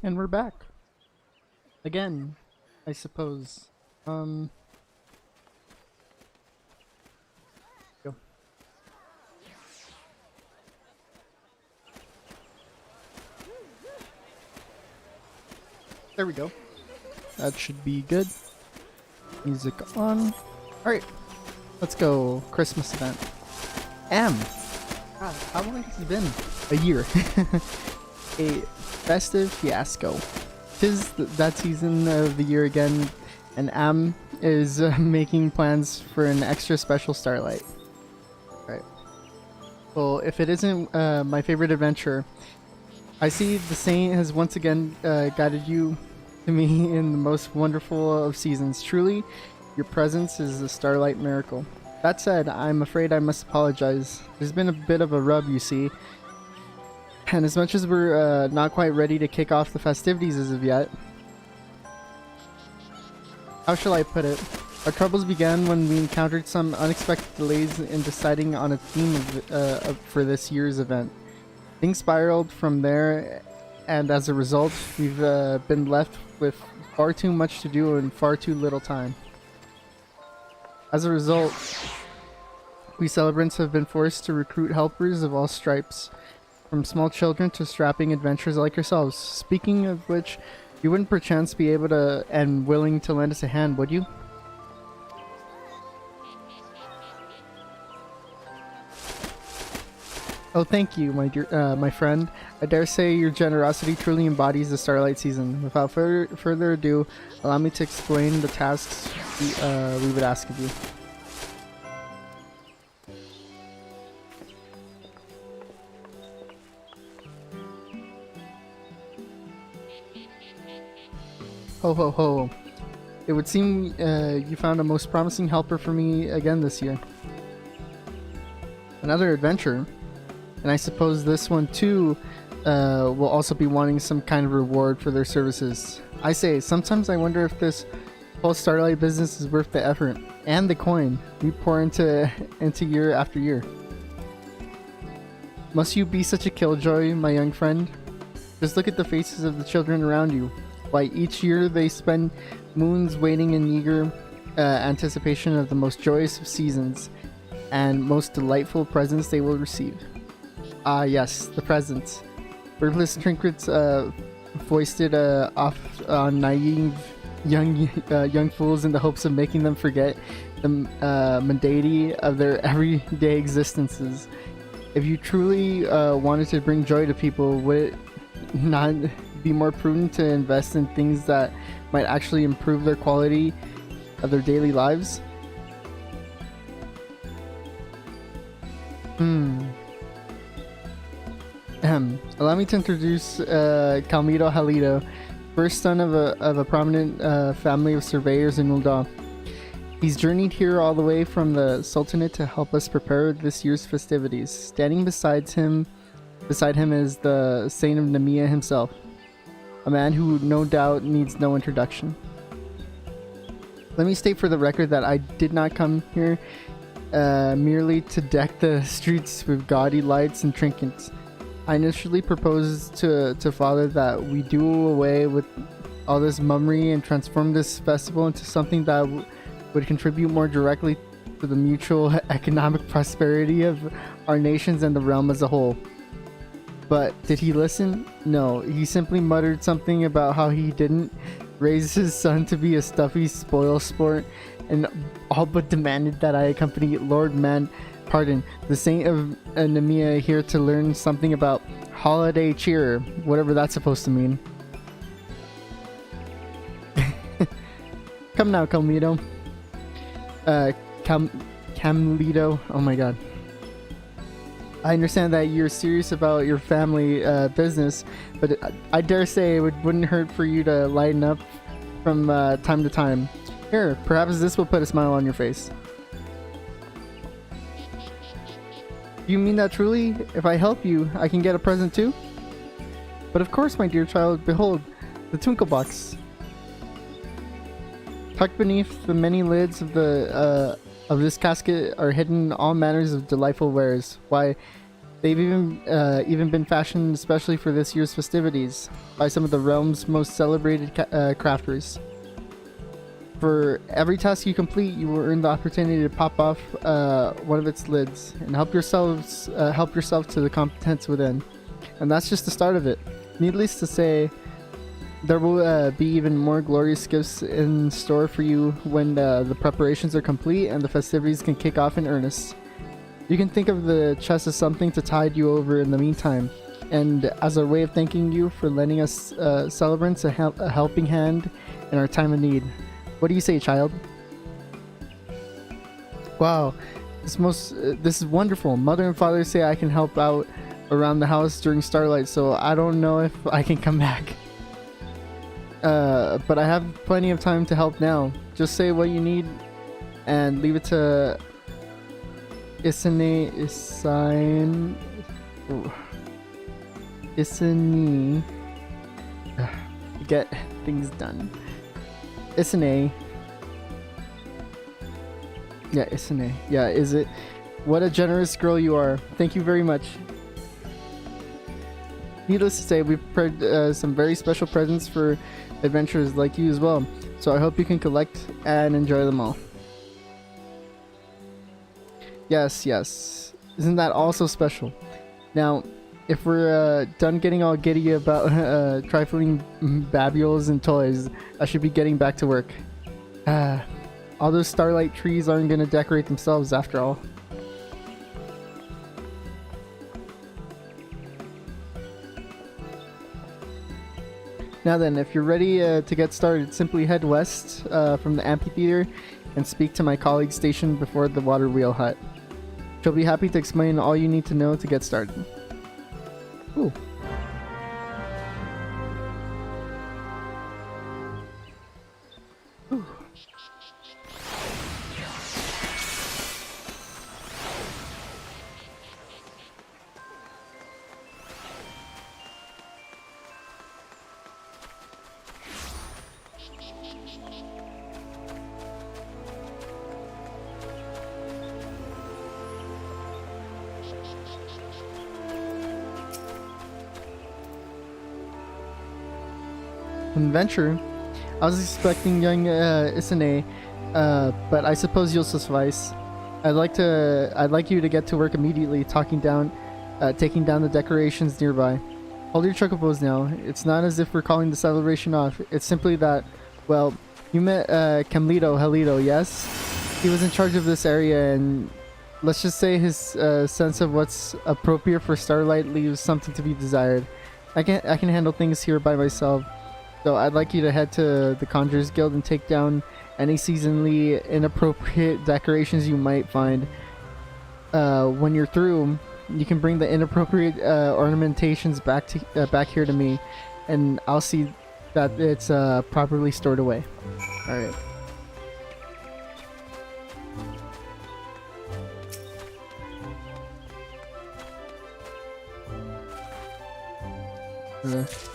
And we're back. Again, I suppose. Go. There we go. That should be good. Music on. Alright. Let's go. Christmas event. God, how long has it been? A year. A festive fiasco. 'Tis that season of the year again, and is making plans for an extra special Starlight. Right. Well, if it isn't my favorite adventure, I see the saint has once again guided you to me in the most wonderful of seasons. Truly, your presence is a Starlight miracle. That said, I'm afraid I must apologize. There's been a bit of a rub, you see. And as much as we're not quite ready to kick off the festivities as of yet, how shall I put it? Our troubles began when we encountered some unexpected delays in deciding on a theme for this year's event. Things spiraled from there, and as a result, we've been left with far too much to do and far too little time. As a result, we celebrants have been forced to recruit helpers of all stripes, from small children to strapping adventurers like yourselves. Speaking of which, you wouldn't perchance be able to and willing to lend us a hand, would you? Oh, thank you, my dear, my friend. I dare say your generosity truly embodies the Starlight season. Without further ado, allow me to explain the tasks we would ask of you. Ho ho ho. It would seem you found a most promising helper for me again this year. Another adventure. And I suppose this one too will also be wanting some kind of reward for their services. I say, sometimes I wonder if this whole Starlight business is worth the effort and the coin we pour into year after year. Must you be such a killjoy, my young friend? Just look at the faces of the children around you. Why, each year they spend moons waiting in eager anticipation of the most joyous of seasons and most delightful presents they will receive. Ah, yes, the presents. Worthless trinkets foisted off on naive young fools in the hopes of making them forget the mundanity of their everyday existences. If you truly wanted to bring joy to people, would it not be more prudent to invest in things that might actually improve their quality of their daily lives? Allow me to introduce Calmito Halido, first son of a prominent family of surveyors in Ulda. He's journeyed here all the way from the Sultanate to help us prepare this year's festivities. Standing beside him is the Saint of Nemea himself, a man who no doubt needs no introduction. Let me state for the record that I did not come here merely to deck the streets with gaudy lights and trinkets. I initially proposed to Father that we do away with all this mummery and transform this festival into something that would contribute more directly to the mutual economic prosperity of our nations and the realm as a whole. But did he listen? No, he simply muttered something about how he didn't raise his son to be a stuffy spoil sport, and all but demanded that I accompany the Saint of Nemea here to learn something about holiday cheer, whatever that's supposed to mean. Come now, Calmito. Camlito. Oh my god. I understand that you're serious about your family business, but I dare say it wouldn't hurt for you to lighten up from time to time. Here, perhaps this will put a smile on your face. Do you mean that truly? If I help you, I can get a present too? But of course, my dear child, behold, the twinkle box. Tucked beneath the many lids of this casket are hidden all manners of delightful wares. Why, They've even been fashioned especially for this year's festivities by some of the realm's most celebrated crafters. For every task you complete, you will earn the opportunity to pop off one of its lids and help yourself to the contents within. And that's just the start of it. Needless to say, there will be even more glorious gifts in store for you when the preparations are complete and the festivities can kick off in earnest. You can think of the chest as something to tide you over in the meantime, and as a way of thanking you for lending us celebrants a helping hand in our time of need. What do you say, child? Wow, this is wonderful. Mother and father say I can help out around the house during Starlight, so I don't know if I can come back. But I have plenty of time to help now. Just say what you need and leave it to Isani get things done. Isane. Yeah, Isane. Yeah, is it? What a generous girl you are. Thank you very much. Needless to say, we prepared some very special presents for adventurers like you as well. So I hope you can collect and enjoy them all. Yes, yes. Isn't that also special? Now, if we're done getting all giddy about trifling babules and toys, I should be getting back to work. All those Starlight trees aren't gonna decorate themselves after all. Now then, if you're ready to get started, simply head west from the amphitheater and speak to my colleague stationed before the water wheel hut. She'll be happy to explain all you need to know to get started. Ooh. Ooh. Adventure. I was expecting young Isane, but I suppose you'll suffice. I'd like you to get to work immediately, taking down the decorations nearby. Hold your chocobos now. It's not as if we're calling the celebration off. It's simply that, well, you met Camlito Halito, yes? He was in charge of this area, and let's just say his sense of what's appropriate for Starlight leaves something to be desired. I can handle things here by myself. So I'd like you to head to the Conjurers Guild and take down any seasonally inappropriate decorations you might find. When you're through, you can bring the inappropriate ornamentations back here to me, and I'll see that it's properly stored away. All right.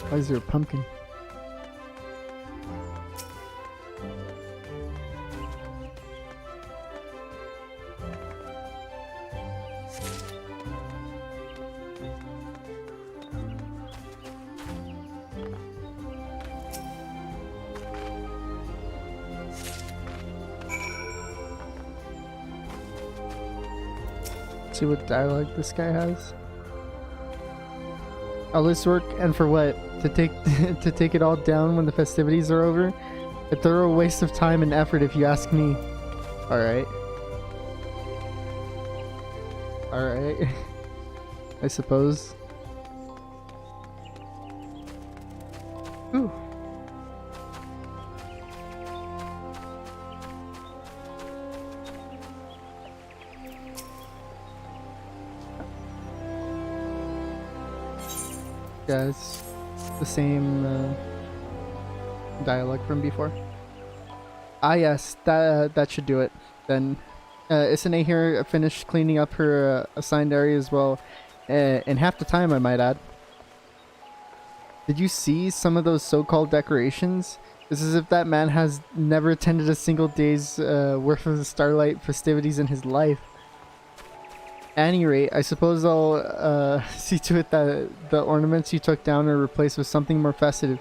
Why is there a pumpkin? See what dialogue this guy has. All this work, and for what? To take it all down when the festivities are over? A thorough waste of time and effort, if you ask me. Alright. Alright. I suppose. Ooh. Yeah, it's the same dialogue from before. Ah yes, that should do it. Then Isane here finished cleaning up her assigned area as well, in half the time, I might add. Did you see some of those so-called decorations? It's as if that man has never attended a single day's worth of the Starlight festivities in his life. At any rate, I suppose I'll see to it that the ornaments you took down are replaced with something more festive.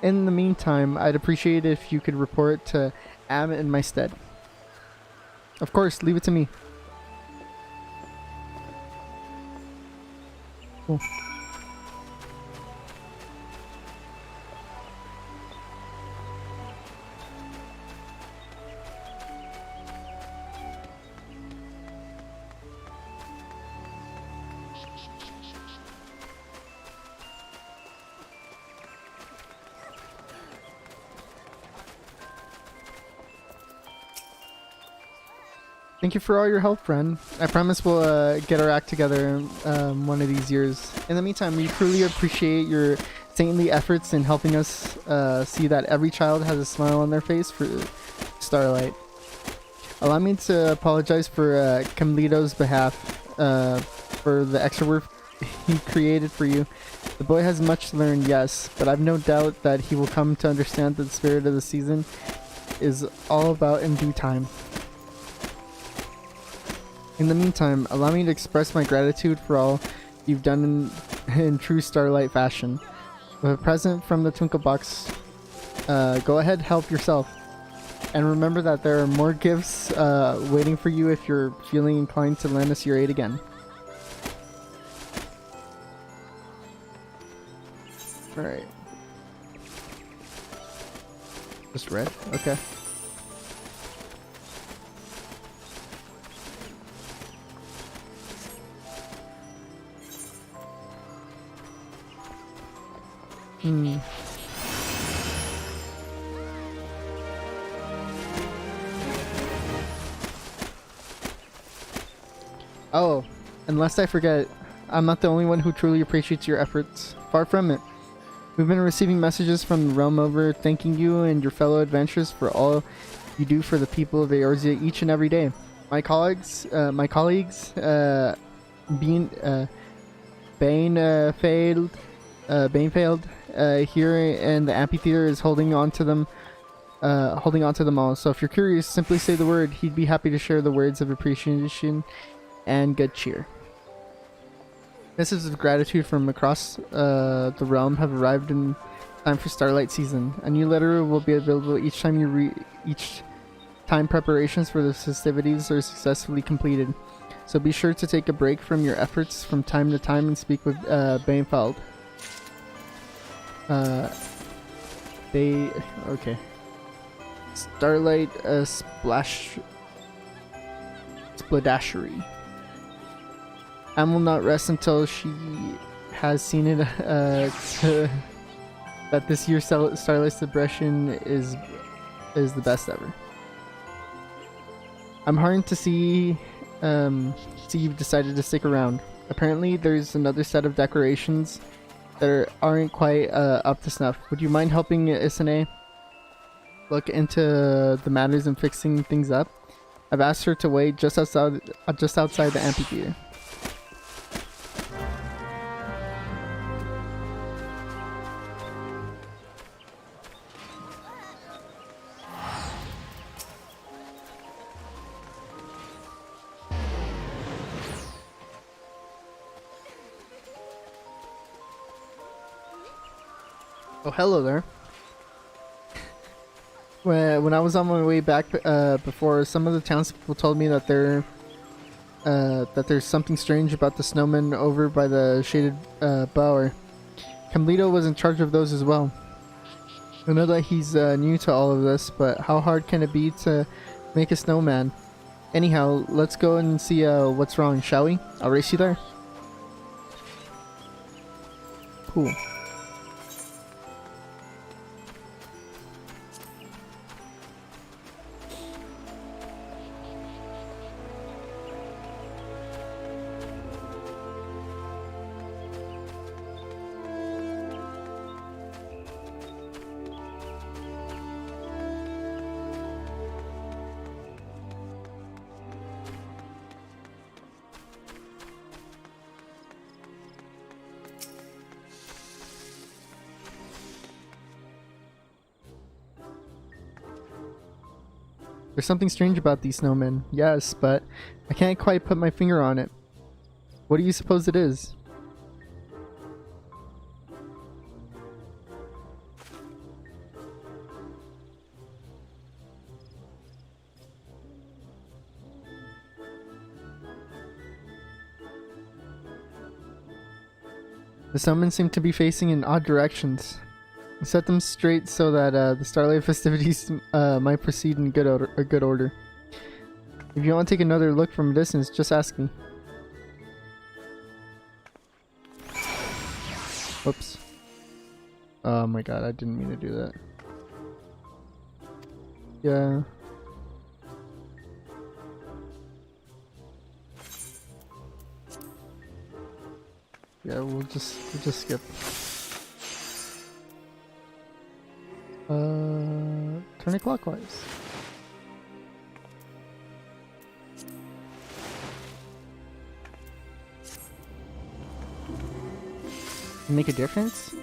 In the meantime, I'd appreciate it if you could report to Am in my stead. Of course, leave it to me. Cool. Thank you for all your help, friend. I promise we'll get our act together one of these years. In the meantime, we truly appreciate your saintly efforts in helping us see that every child has a smile on their face for Starlight. Allow me to apologize for Camlito's behalf for the extra work he created for you. The boy has much to learn, yes, but I've no doubt that he will come to understand that the spirit of the season is all about in due time. In the meantime, allow me to express my gratitude for all you've done in true Starlight fashion. With a present from the Twinkle Box, go ahead, help yourself. And remember that there are more gifts waiting for you if you're feeling inclined to lend us your aid again. Alright. Just red? Okay. Oh, and lest I forget, I'm not the only one who truly appreciates your efforts. Far from it. We've been receiving messages from the realm over thanking you and your fellow adventurers for all you do for the people of Eorzea each and every day. My colleagues, Banefield, here in the amphitheater is holding on to them all. So if you're curious, simply say the word. He'd be happy to share the words of appreciation and good cheer. Messages of gratitude from across the realm have arrived in time for Starlight season. A new letter will be available each time preparations for the festivities are successfully completed. So be sure to take a break from your efforts from time to time and speak with Banefeld. Okay. Starlight Spladashery. Anne will not rest until she has seen it that this year's Starlight celebration is the best ever. I'm heartened to see you've decided to stick around. Apparently there's another set of decorations that aren't quite up to snuff. Would you mind helping Isane look into the matters and fixing things up? I've asked her to wait just outside the amphitheater. Oh, hello there. When I was on my way back before, some of the townspeople told me that there's something strange about the snowmen over by the shaded bower. Camlito was in charge of those as well. I know that he's new to all of this, but how hard can it be to make a snowman? Anyhow, let's go and see what's wrong, shall we? I'll race you there. Cool. There's something strange about these snowmen, yes, but I can't quite put my finger on it. What do you suppose it is? The snowmen seem to be facing in odd directions. Set them straight so that the Starlight festivities might proceed in good order. If you want to take another look from a distance, just ask me. Whoops. Oh my god, I didn't mean to do that. Yeah. Yeah, we'll just skip. Turn it clockwise. Make a difference?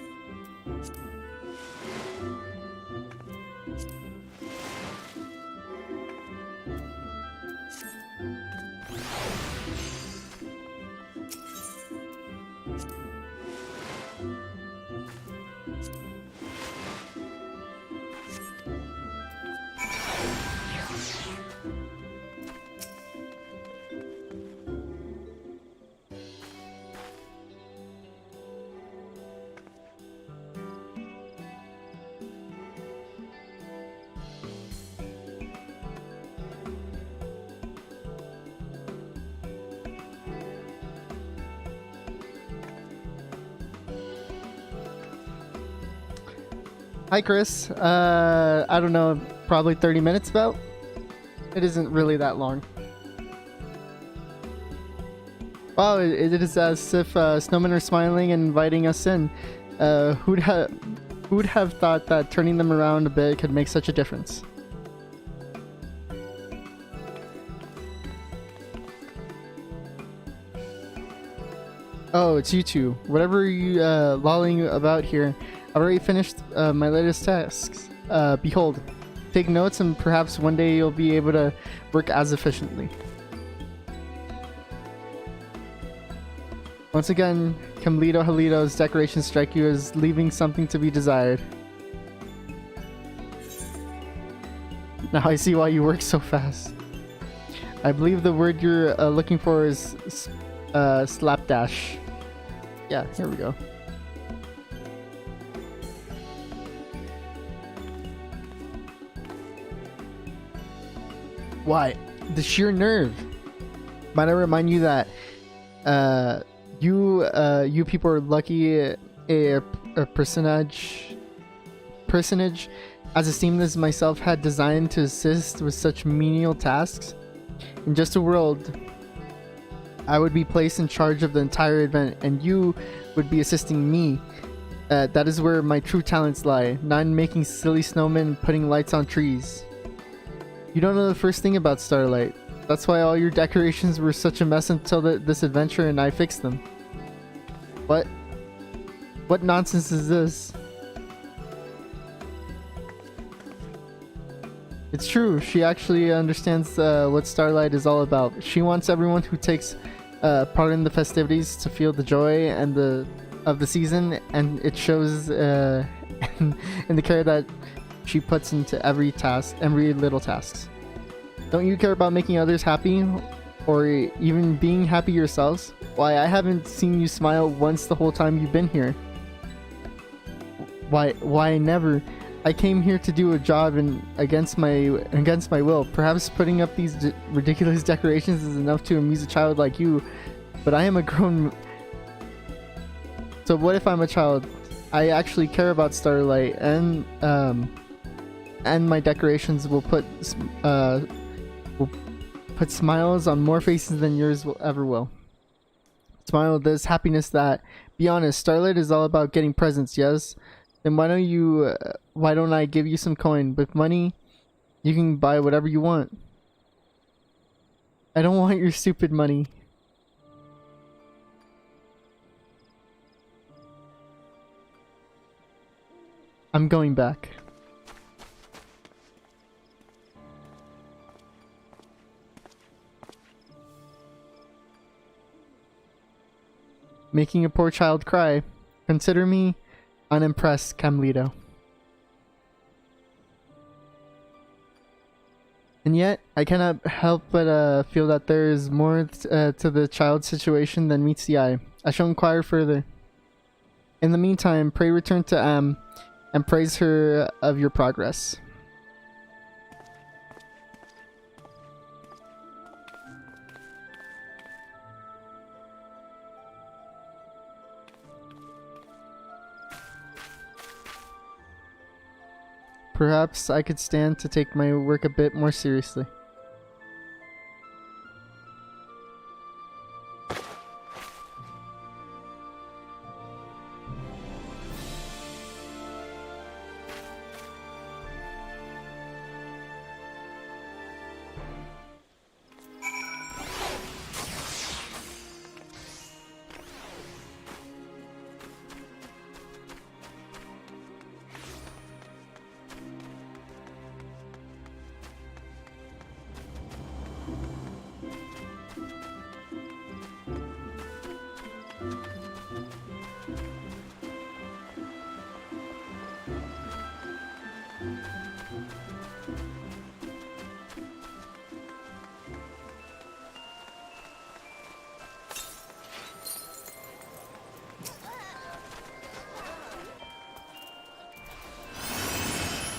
Hi, Chris. I don't know, probably 30 minutes about? It isn't really that long. Wow, it is as if snowmen are smiling and inviting us in. Who'd have thought that turning them around a bit could make such a difference? Oh, it's you two. Whatever you lolling about here, I've already finished my latest tasks. Behold, take notes and perhaps one day you'll be able to work as efficiently. Once again, Camlito Halito's decorations strike you as leaving something to be desired. Now I see why you work so fast. I believe the word you're looking for is slapdash. Yeah, here we go. Why? The sheer nerve. Might I remind you that you people are lucky a personage as esteemed as myself had designed to assist with such menial tasks. In just a world, I would be placed in charge of the entire event, and you would be assisting me. That is where my true talents lie, not in making silly snowmen and putting lights on trees. You don't know the first thing about Starlight. That's why all your decorations were such a mess until this adventure and I fixed them. What? What nonsense is this? It's true, she actually understands what Starlight is all about. She wants everyone who takes part in the festivities to feel the joy and of the season, and it shows in the care that she puts into every little task. Don't you care about making others happy, or even being happy yourselves? Why, I haven't seen you smile once the whole time you've been here. Why never? I came here to do a job and against my will. Perhaps putting up these ridiculous decorations is enough to amuse a child like you, but I am a grown. So what if I'm a child? I actually care about Starlight, and my decorations will put smiles on more faces than yours ever will. Smile this happiness that. Be honest, Starlight is all about getting presents, yes? Then why don't I give you some coin? With money, you can buy whatever you want. I don't want your stupid money. I'm going back. making a poor child cry. Consider me unimpressed, Camlito. And yet, I cannot help but feel that there is more to the child's situation than meets the eye. I shall inquire further. In the meantime, pray return to Am and praise her of your progress. Perhaps I could stand to take my work a bit more seriously.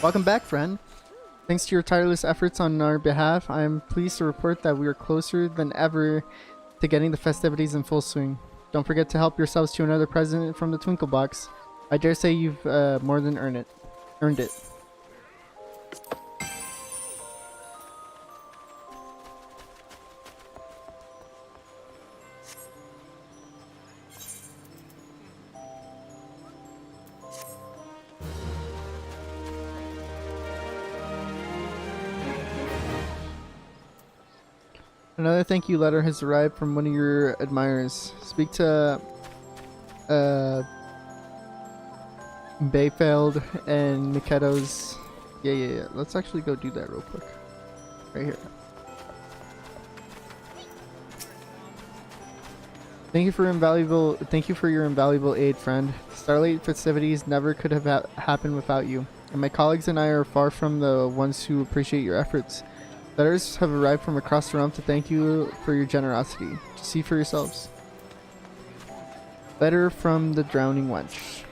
Welcome back, friend. Thanks to your tireless efforts on our behalf, I am pleased to report that we are closer than ever to getting the festivities in full swing. Don't forget to help yourselves to another present from the Twinkle Box. I dare say you've more than earned it. Another thank you letter has arrived from one of your admirers. Speak to Bayfeld and Miketos. Yeah. Let's actually go do that real quick. Right here. Thank you for your invaluable aid, friend. Starlight festivities never could have happened without you, and my colleagues and I are far from the ones who appreciate your efforts. Letters have arrived from across the realm to thank you for your generosity. To see for yourselves. Letter from the Drowning Wench.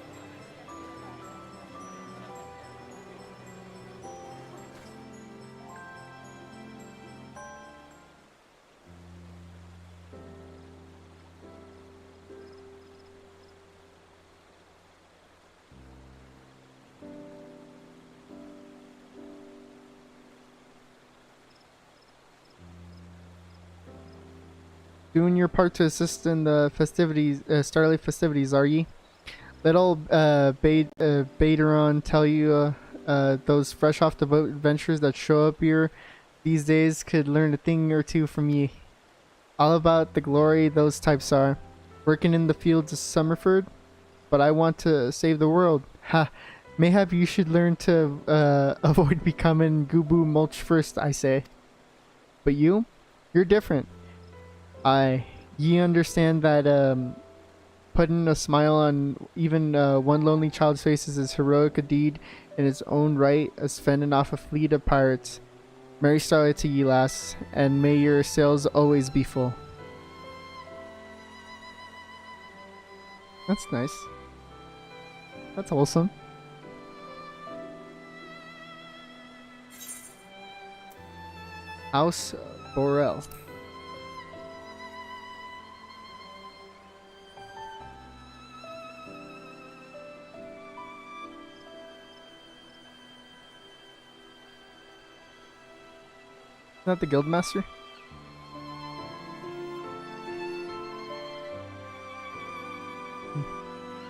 Doing your part to assist in the festivities, Starlight festivities, are ye? Let old Baderon tell you those fresh off the boat adventurers that show up here these days could learn a thing or two from ye. All about the glory those types are. Working in the fields of Summerford, but I want to save the world. Ha! Mayhap you should learn to avoid becoming Gubu Mulch first, I say. But you're different. Ye understand that putting a smile on even one lonely child's face is as heroic a deed in its own right as fending off a fleet of pirates. Merry Starlight to ye, lass, and may your sails always be full. That's nice. That's wholesome. House Borel. Not the Guildmaster?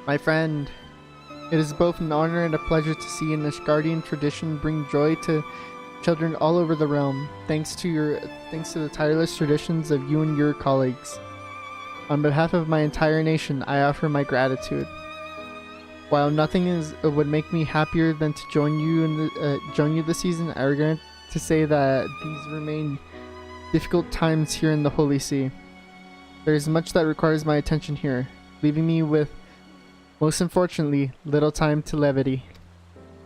My friend, it is both an honor and a pleasure to see an Ashgardian tradition bring joy to children all over the realm, thanks to the tireless traditions of you and your colleagues. On behalf of my entire nation, I offer my gratitude. While nothing would make me happier than to join you this season, I regret to say that these remain difficult times here in the Holy See. There is much that requires my attention here. leaving me with, most unfortunately, little time to levity.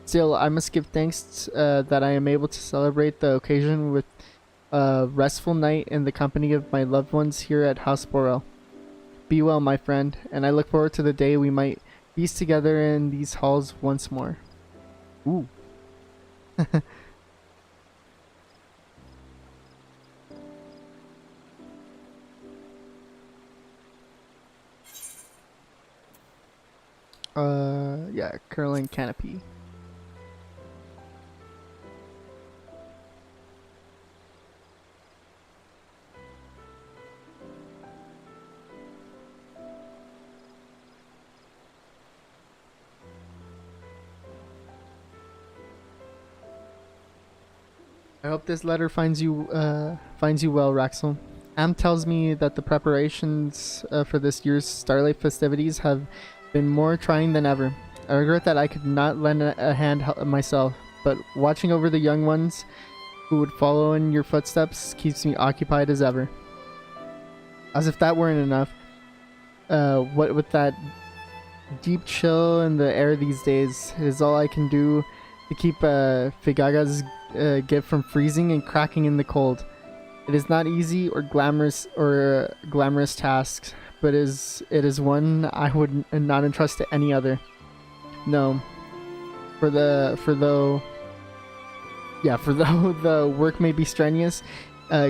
Still, I must give thanks that I am able to celebrate the occasion with a restful night in the company of my loved ones here at House Borel. Be well, my friend, and I look forward to the day we might feast together in these halls once more. Ooh. Yeah, curling canopy. I hope this letter finds you well, Raxel. Am tells me that the preparations for this year's Starlight festivities have been more trying than ever. I regret that I could not lend a hand myself, but watching over the young ones who would follow in your footsteps keeps me occupied as ever. As if that weren't enough, what with that deep chill in the air these days, it is all I can do to keep Figaga's gift from freezing and cracking in the cold. It is not easy or glamorous task, but it is one I would not entrust to any other. No, for though the work may be strenuous,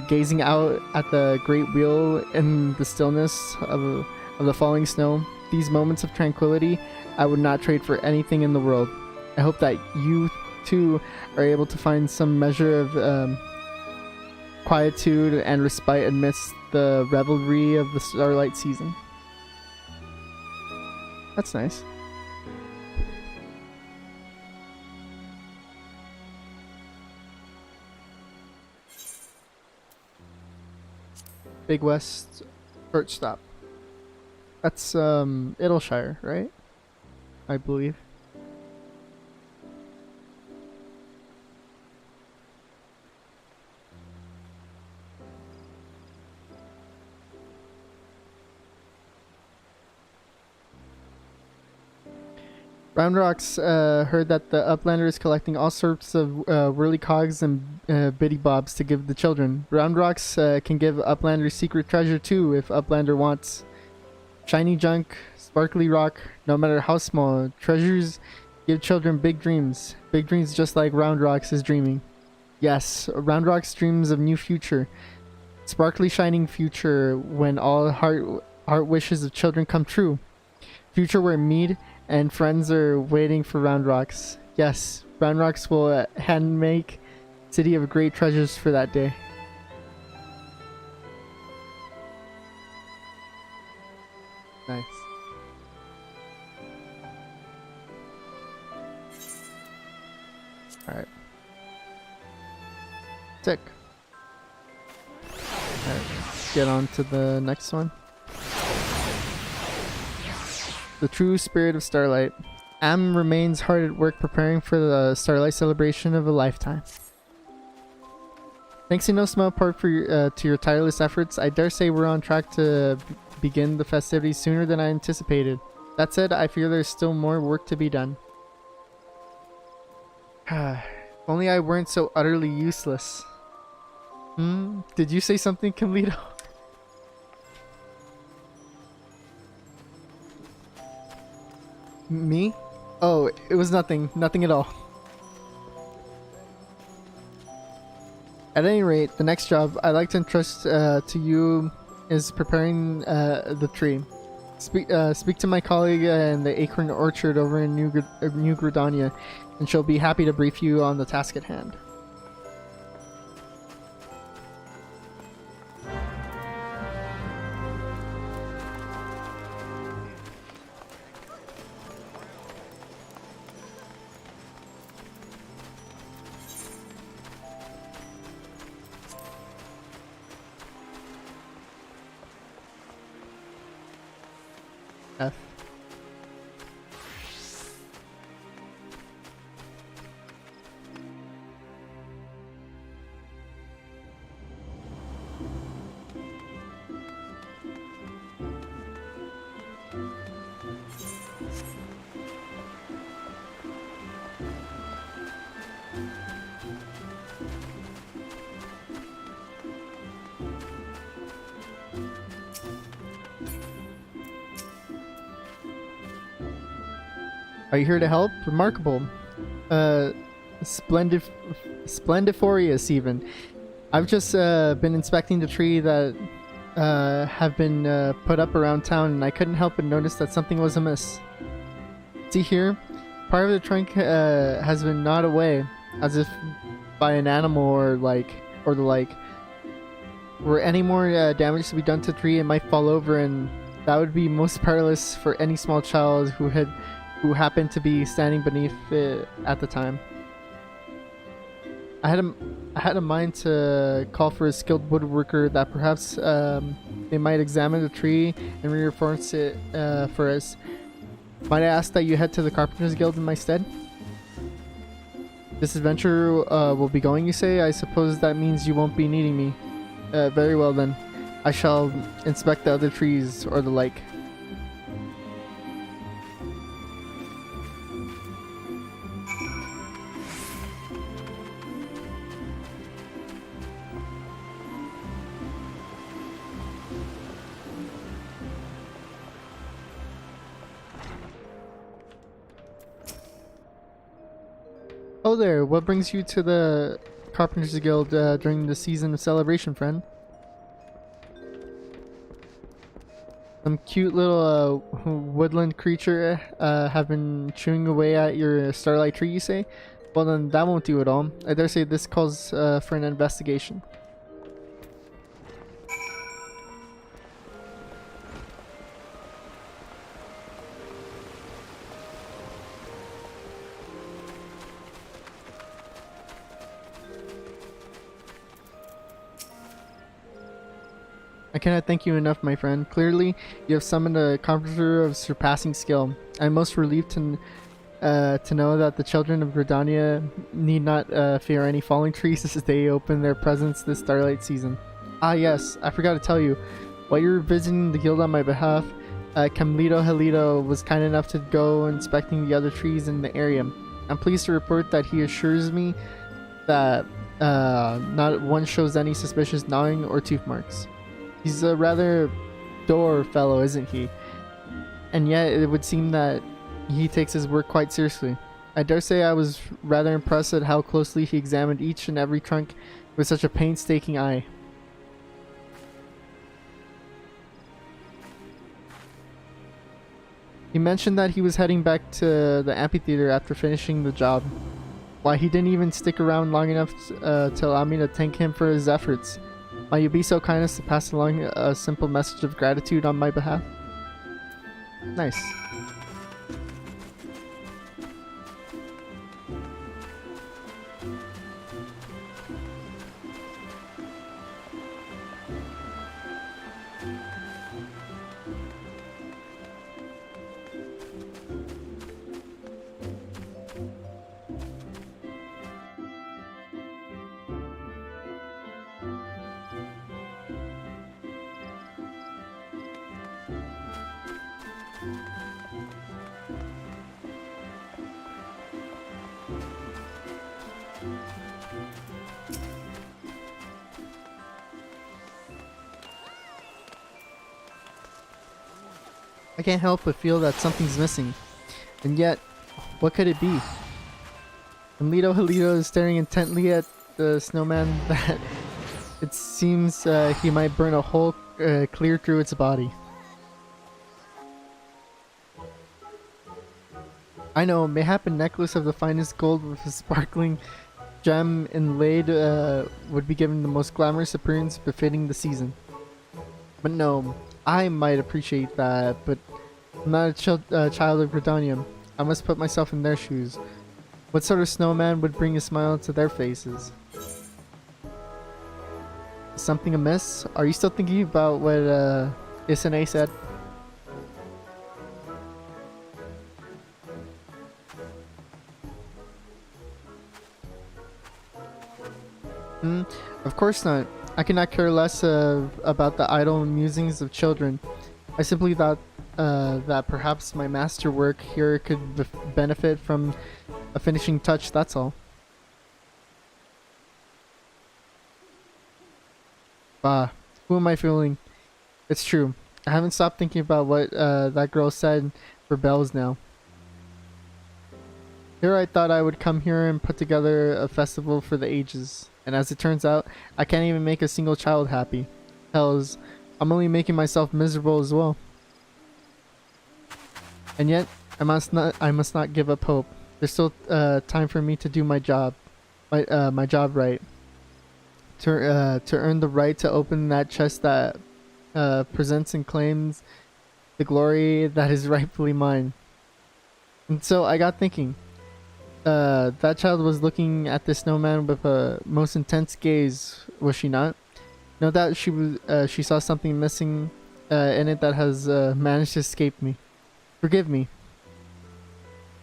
gazing out at the great wheel in the stillness of the falling snow, these moments of tranquility I would not trade for anything in the world. I hope that you too are able to find some measure of quietude and respite amidst the revelry of the Starlight season. That's nice. Big West Church Stop. That's Idleshire, right? I believe. Round Rocks heard that the Uplander is collecting all sorts of whirly-cogs and biddy-bobs to give the children. Round Rocks can give Uplander secret treasure too if Uplander wants. Shiny junk, sparkly rock, no matter how small, treasures give children big dreams. Big dreams just like Round Rocks is dreaming. Yes, Round Rocks dreams of new future. Sparkly shining future when all heart wishes of children come true. Future where mead and friends are waiting for Round Rocks. Yes, Round Rocks will hand make city of great treasures for that day. Nice. Alright. Sick. Alright, get on to the next one. The true spirit of Starlight. Am remains hard at work preparing for the Starlight celebration of a lifetime. Thanks in no small part for to your tireless efforts, I dare say we're on track to begin the festivities sooner than I anticipated. That said, I fear there's still more work to be done. If only I weren't so utterly useless. Did you say something, Camlito? Me? Oh, it was nothing. Nothing at all. At any rate, the next job I'd like to entrust to you is preparing the tree. Speak to my colleague in the Acorn Orchard over in New Gridania, and she'll be happy to brief you on the task at hand. F. Are you here to help? Remarkable. Splendid, splendiforious even. I've just been inspecting the tree that have been put up around town, and I couldn't help but notice that something was amiss. See here, part of the trunk has been gnawed away, as if by an animal or the like. Were any more damage to be done to the tree, it might fall over, and that would be most perilous for any small child who happened to be standing beneath it at the time. I had a mind to call for a skilled woodworker that perhaps they might examine the tree and reinforce it for us. Might I ask that you head to the Carpenters Guild in my stead? This adventure will be going, you say? I suppose that means you won't be needing me. Very well then. I shall inspect the other trees or the like. Oh there, what brings you to the Carpenters Guild during the season of celebration, friend? Some cute little woodland creature have been chewing away at your Starlight tree, you say? Well then, that won't do at all. I dare say this calls for an investigation. I cannot thank you enough, my friend. Clearly, you have summoned a carpenter of surpassing skill. I am most relieved to know that the children of Gridania need not fear any falling trees as they open their presents this Starlight season. Ah yes, I forgot to tell you. While you were visiting the guild on my behalf, Camlito was kind enough to go inspecting the other trees in the area. I'm pleased to report that he assures me that not one shows any suspicious gnawing or tooth marks. He's a rather dour fellow, isn't he? And yet it would seem that he takes his work quite seriously. I dare say I was rather impressed at how closely he examined each and every trunk with such a painstaking eye. He mentioned that he was heading back to the amphitheater after finishing the job. Why, he didn't even stick around long enough to allow me to thank him for his efforts. Might you be so kind as to pass along a simple message of gratitude on my behalf? Nice. I can't help but feel that something's missing. And yet, what could it be? Halito is staring intently at the snowman that it seems he might burn a hole clear through its body. I know, mayhap a necklace of the finest gold with a sparkling gem inlaid would be given the most glamorous appearance befitting the season. But no, I might appreciate that, but I'm not a child of Gridania. I must put myself in their shoes. What sort of snowman would bring a smile to their faces? Something amiss? Are you still thinking about what Isane said? Of course not. I cannot care less about the idle musings of children. I simply thought that perhaps my masterwork here could benefit from a finishing touch, that's all. Bah, who am I fooling? It's true. I haven't stopped thinking about what that girl said for bells now. Here I thought I would come here and put together a festival for the ages, and as it turns out, I can't even make a single child happy. Hells, I'm only making myself miserable as well. And yet, I must not give up hope. There's still time for me to do my job, my job right. To earn the right to open that chest that presents and claims the glory that is rightfully mine. And so I got thinking. That child was looking at the snowman with a most intense gaze, was she not? No doubt she saw something missing in it that has managed to escape me. Forgive me.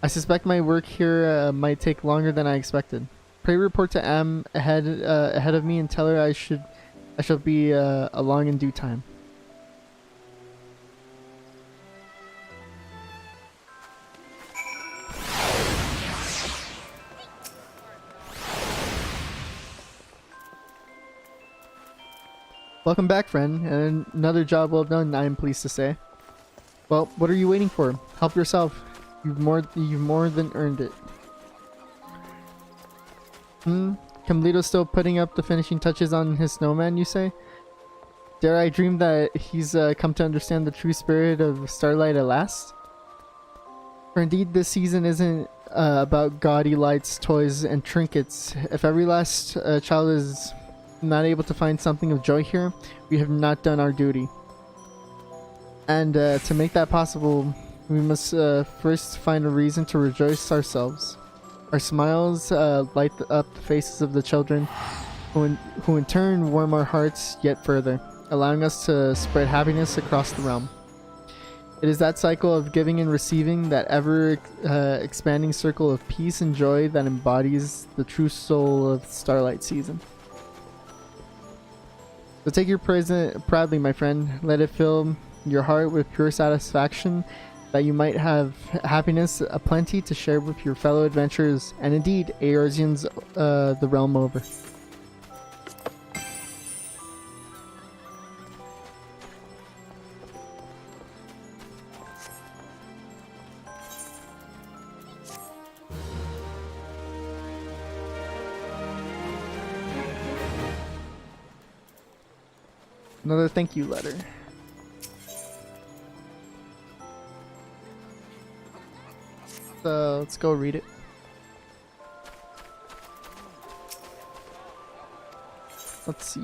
I suspect my work here might take longer than I expected. Pray report to Am ahead of me and tell her I shall be along in due time. Welcome back, friend, and another job well done, I am pleased to say. Well, what are you waiting for? Help yourself. You've more than earned it. Camlito's still putting up the finishing touches on his snowman, you say? Dare I dream that he's come to understand the true spirit of Starlight at last? For indeed, this season isn't about gaudy lights, toys, and trinkets. If every last child is not able to find something of joy here, we have not done our duty. And to make that possible, we must first find a reason to rejoice ourselves. Our smiles light up the faces of the children, who in turn warm our hearts yet further, allowing us to spread happiness across the realm. It is that cycle of giving and receiving, that ever expanding circle of peace and joy that embodies the true soul of Starlight season. So take your present proudly, my friend. Let it fill your heart with pure satisfaction, that you might have happiness aplenty to share with your fellow adventurers, and indeed Eorzeans the realm over. Another thank you letter. So let's go read it. Let's see.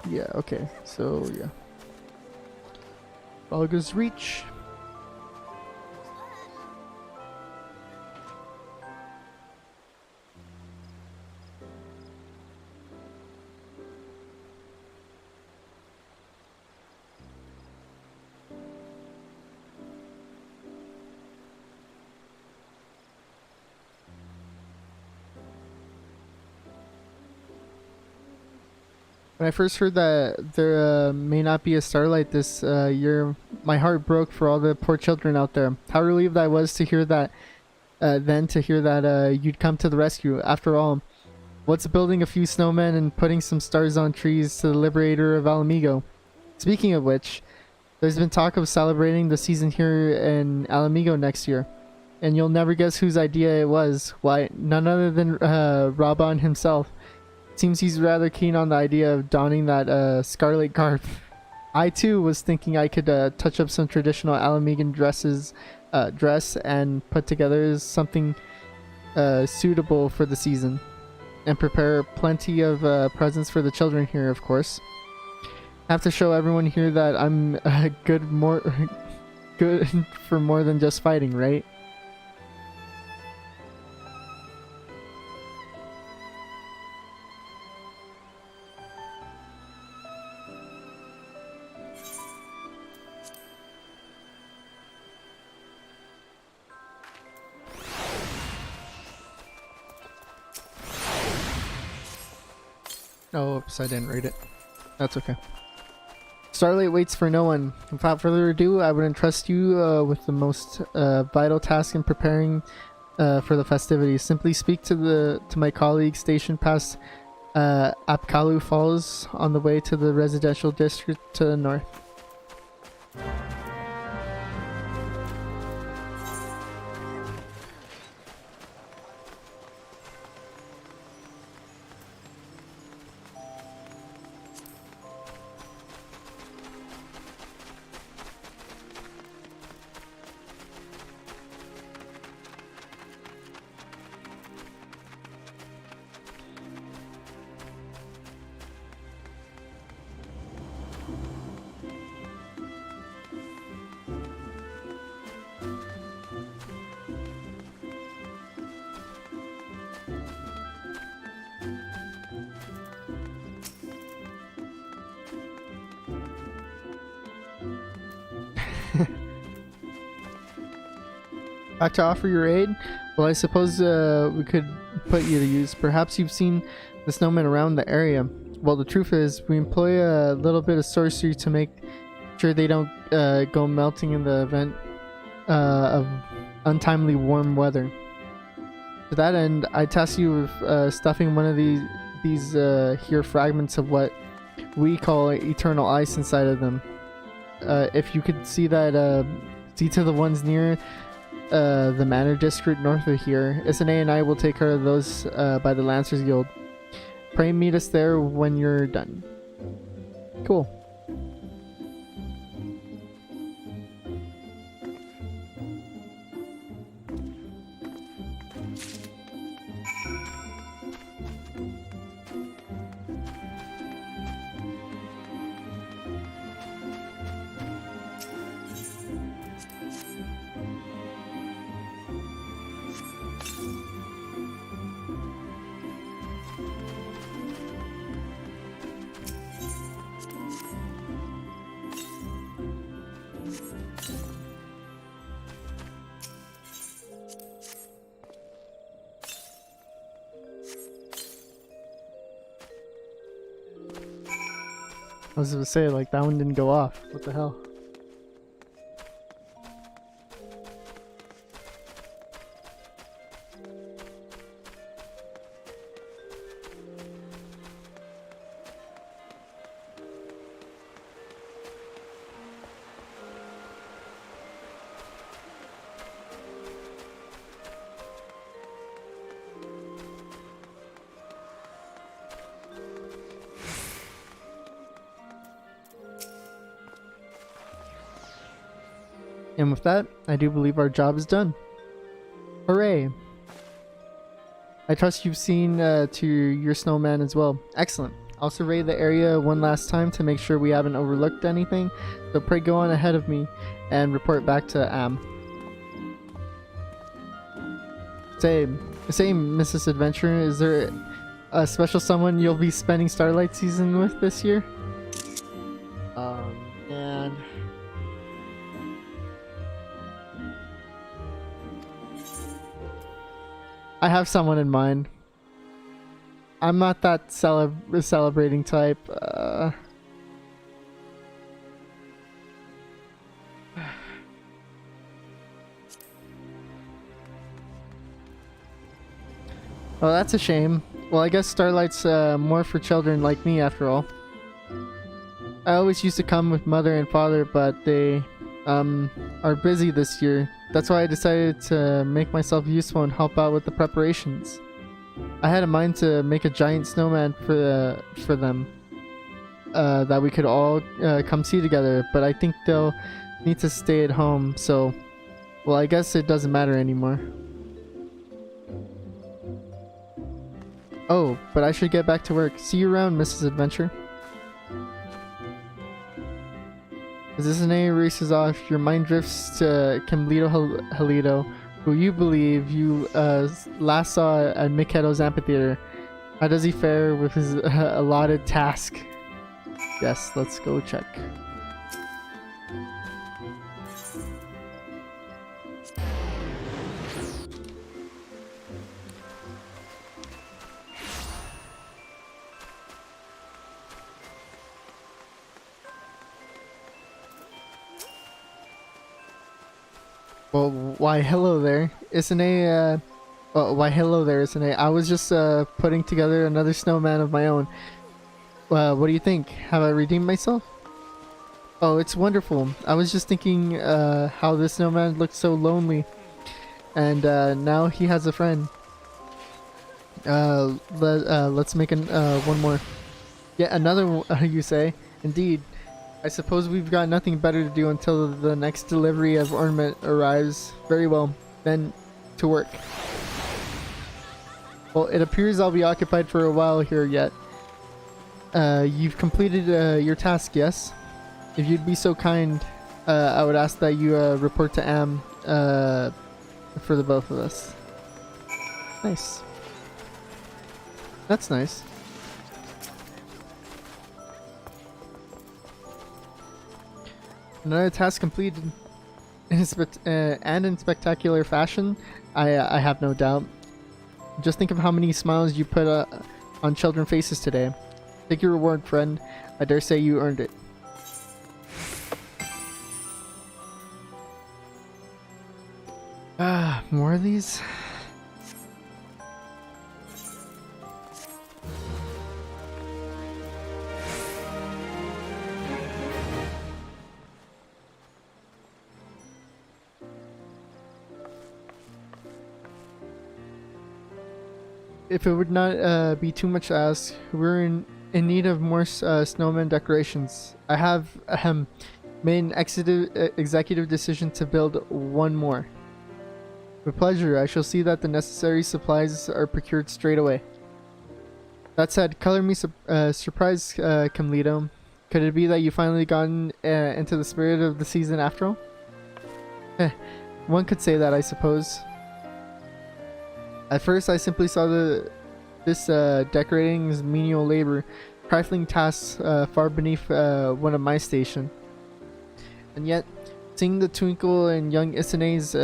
Yeah, okay. So yeah. Balga's Reach. When I first heard that there may not be a Starlight this year, my heart broke for all the poor children out there. How relieved I was to hear that, you'd come to the rescue. After all, what's building a few snowmen and putting some stars on trees to the liberator of Alamigo? Speaking of which, there's been talk of celebrating the season here in Alamigo next year. And you'll never guess whose idea it was. Why, none other than Raban himself. Seems he's rather keen on the idea of donning that scarlet garb. I too was thinking I could touch up some traditional Alamigan dress and put together something suitable for the season, and prepare plenty of presents for the children here, of course. Have to show everyone here that I'm good for more than just fighting, right? Oh, oops, I didn't read it. That's okay. Starlight waits for no one. Without further ado, I would entrust you with the most vital task in preparing for the festivities. Simply speak to my colleague stationed past Apkalu Falls on the way to the residential district to the north. Back to offer your aid? Well, I suppose we could put you to use. Perhaps you've seen the snowmen around the area. Well, the truth is, we employ a little bit of sorcery to make sure they don't go melting in the event of untimely warm weather. To that end, I task you with stuffing one of these here fragments of what we call eternal ice inside of them. If you could see that, see to the ones near the Manor District north of here, Isane and I will take care of those by the Lancers Guild. Pray meet us there when you're done. Cool. I was gonna say, like, that one didn't go off. What the hell? And with that, I do believe our job is done. Hooray! I trust you've seen to your snowman as well. Excellent. I'll survey the area one last time to make sure we haven't overlooked anything, so pray go on ahead of me and report back to Am. Say, Mrs. Adventure, is there a special someone you'll be spending Starlight season with this year? Man. I have someone in mind. I'm not that celebrating type. Well, that's a shame. Well, I guess Starlight's more for children like me after all. I always used to come with mother and father, but they are busy this year. That's why I decided to make myself useful and help out with the preparations. I had in mind to make a giant snowman for them that we could all come see together, but I think they'll need to stay at home, so well, I guess it doesn't matter anymore. Oh, but I should get back to work. See you around, Mrs. Adventure. As this races off, your mind drifts to Camblito Halito, who you believe you last saw at Mikedo's amphitheater. How does he fare with his allotted task? Yes, let's go check. Well, why hello there, Isane, why hello there, Isane. I was just putting together another snowman of my own. What do you think? Have I redeemed myself? Oh, it's wonderful. I was just thinking how this snowman looked so lonely. And now he has a friend. Let's make one more. Yeah, another one, you say? Indeed. I suppose we've got nothing better to do until the next delivery of ornament arrives. Very well. Then, to work. Well, it appears I'll be occupied for a while here yet. You've completed your task, yes? If you'd be so kind, I would ask that you report to Am for the both of us. Nice. That's nice. Another task completed. and in spectacular fashion, I have no doubt. Just think of how many smiles you put on children's faces today. Take your reward, friend. I dare say you earned it. More of these? If it would not be too much to ask, we're in need of more snowman decorations. I have made an executive decision to build one more. With pleasure, I shall see that the necessary supplies are procured straight away. That said, color me surprised, Camlito. Could it be that you finally gotten into the spirit of the season after all? One could say that, I suppose. At first, I simply saw this decorating as menial labor, trifling tasks far beneath one of my station. And yet, seeing the twinkle in young Isane's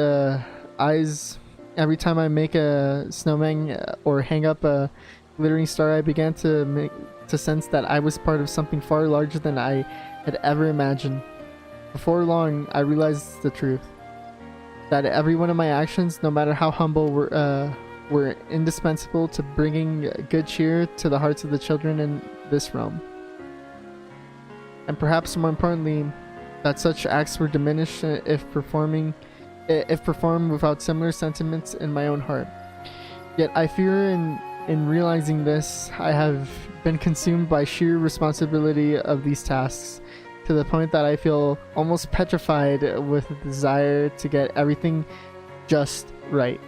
eyes every time I make a snowman or hang up a glittering star, I began to sense that I was part of something far larger than I had ever imagined. Before long, I realized the truth. That every one of my actions, no matter how humble, were indispensable to bringing good cheer to the hearts of the children in this realm. And perhaps more importantly, that such acts were diminished if performed without similar sentiments in my own heart. Yet I fear in realizing this, I have been consumed by sheer responsibility of these tasks, to the point that I feel almost petrified with the desire to get everything just right.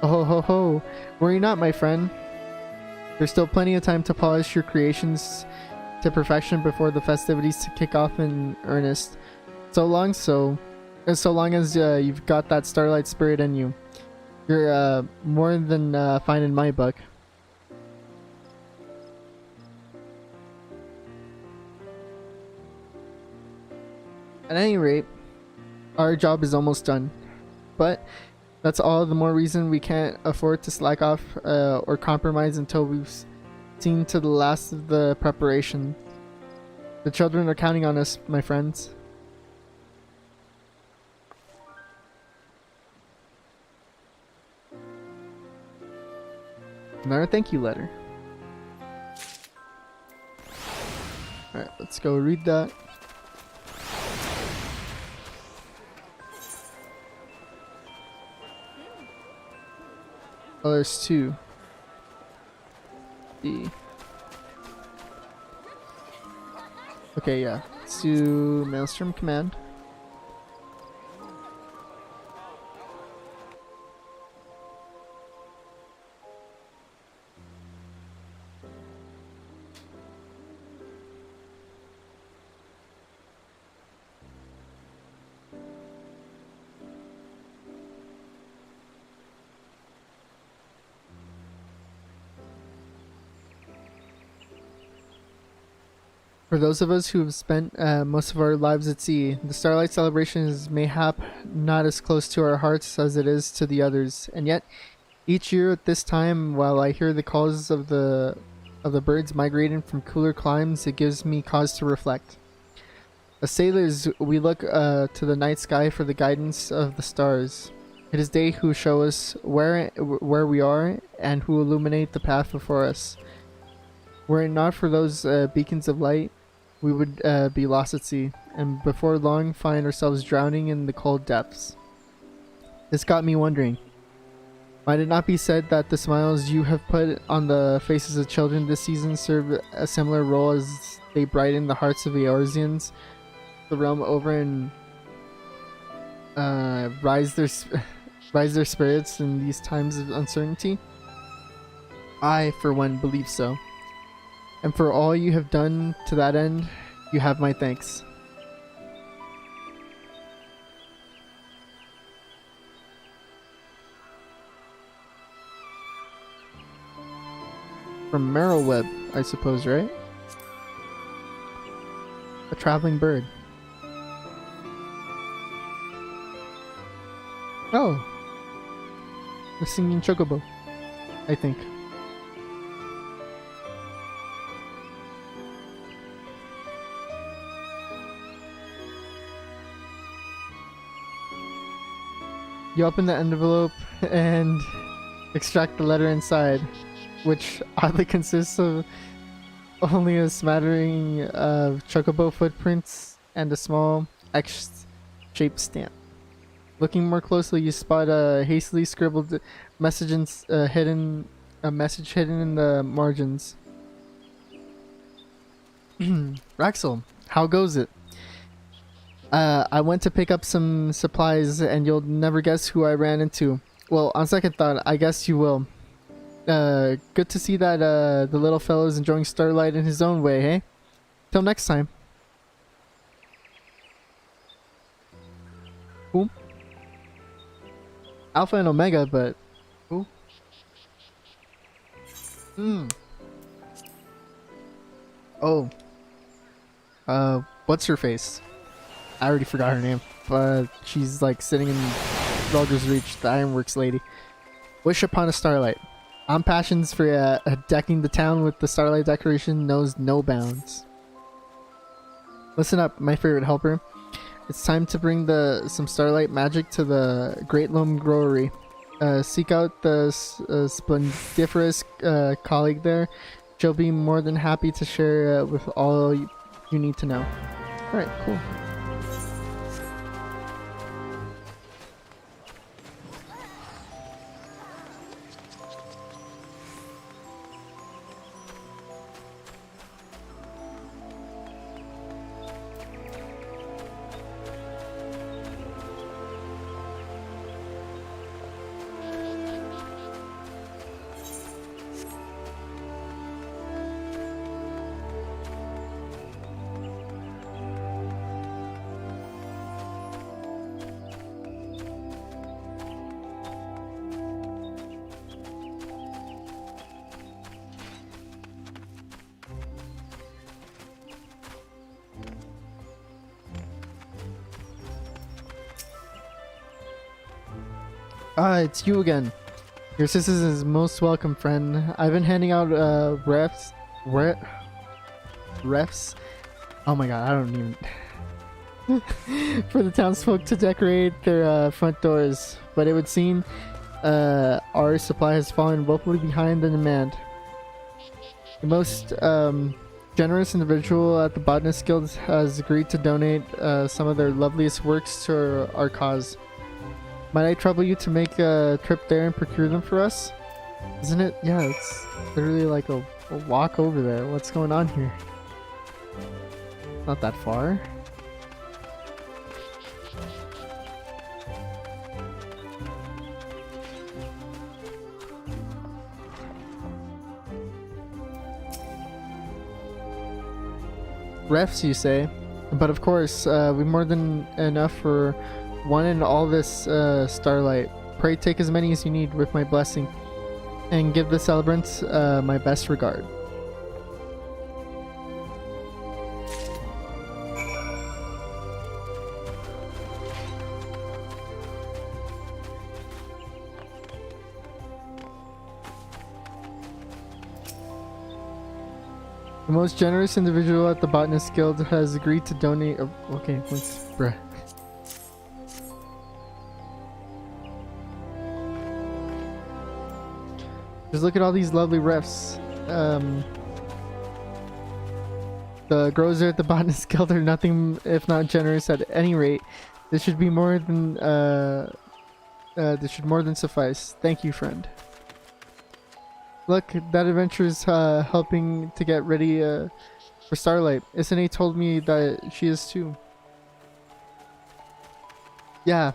Oh ho ho ho, worry not, my friend. There's still plenty of time to polish your creations to perfection before the festivities to kick off in earnest. So long as you've got that Starlight spirit in you, you're more than fine in my book. At any rate, our job is almost done, but that's all the more reason we can't afford to slack off or compromise until we've seen to the last of the preparation. The children are counting on us, my friends. Another thank you letter. Alright, let's go read that. Oh, there's two. D. Okay, yeah. Let's do Maelstrom Command. For those of us who have spent most of our lives at sea, the Starlight celebration is mayhap not as close to our hearts as it is to the others, and yet each year at this time, while I hear the calls of the birds migrating from cooler climes, it gives me cause to reflect. As sailors, we look to the night sky for the guidance of the stars. It is they who show us where we are and who illuminate the path before us. Were it not for those beacons of light, we would be lost at sea, and before long find ourselves drowning in the cold depths. This got me wondering. Might it not be said that the smiles you have put on the faces of children this season serve a similar role as they brighten the hearts of the Eorzeans, the realm over, and rise their spirits in these times of uncertainty? I, for one, believe so. And for all you have done to that end, you have my thanks. From Merylweb, I suppose, right? A traveling bird. Oh, the singing chocobo, I think. You open the envelope and extract the letter inside, which oddly consists of only a smattering of chocobo footprints and a small X-shaped stamp. Looking more closely, you spot a hastily scribbled message hidden in the margins. Raxel, how goes it? I went to pick up some supplies and you'll never guess who I ran into. Well, on second thought, I guess you will. Good to see that the little fellow's enjoying Starlight in his own way, hey? Till next time. Who? Alpha and Omega, but who? Oh. What's her face? I already forgot her name, but she's like sitting in Vulgar's Reach, the Ironworks lady. Wish upon a Starlight. I'm passions for decking the town with the Starlight decoration knows no bounds. Listen up, my favorite helper. It's time to bring some Starlight magic to the Great Loam Growery. Seek out the splendiferous colleague there. She'll be more than happy to share with all you need to know. Alright, cool. It's you again. Your sisters is most welcome, friend. I've been handing out refs. Oh my god, I don't even. For the townsfolk to decorate their front doors, but it would seem our supply has fallen woefully behind the demand. The most generous individual at the Botanist Guild has agreed to donate some of their loveliest works to our cause. Might I trouble you to make a trip there and procure them for us? Isn't it? Yeah, it's literally like a walk over there. What's going on here? Not that far. Refs, you say? But of course, we more than enough for one and all this Starlight. Pray take as many as you need with my blessing, and give the celebrants my best regard. The most generous individual at the Botanist Guild has agreed to donate. Oh, okay, let's. Bruh. Just look at all these lovely refs. The growers at the Botanist Guild are nothing if not generous at any rate. This should be more than this should more than suffice. Thank you, friend. Look, that adventure's helping to get ready for Starlight. Isane told me that she is too. Yeah.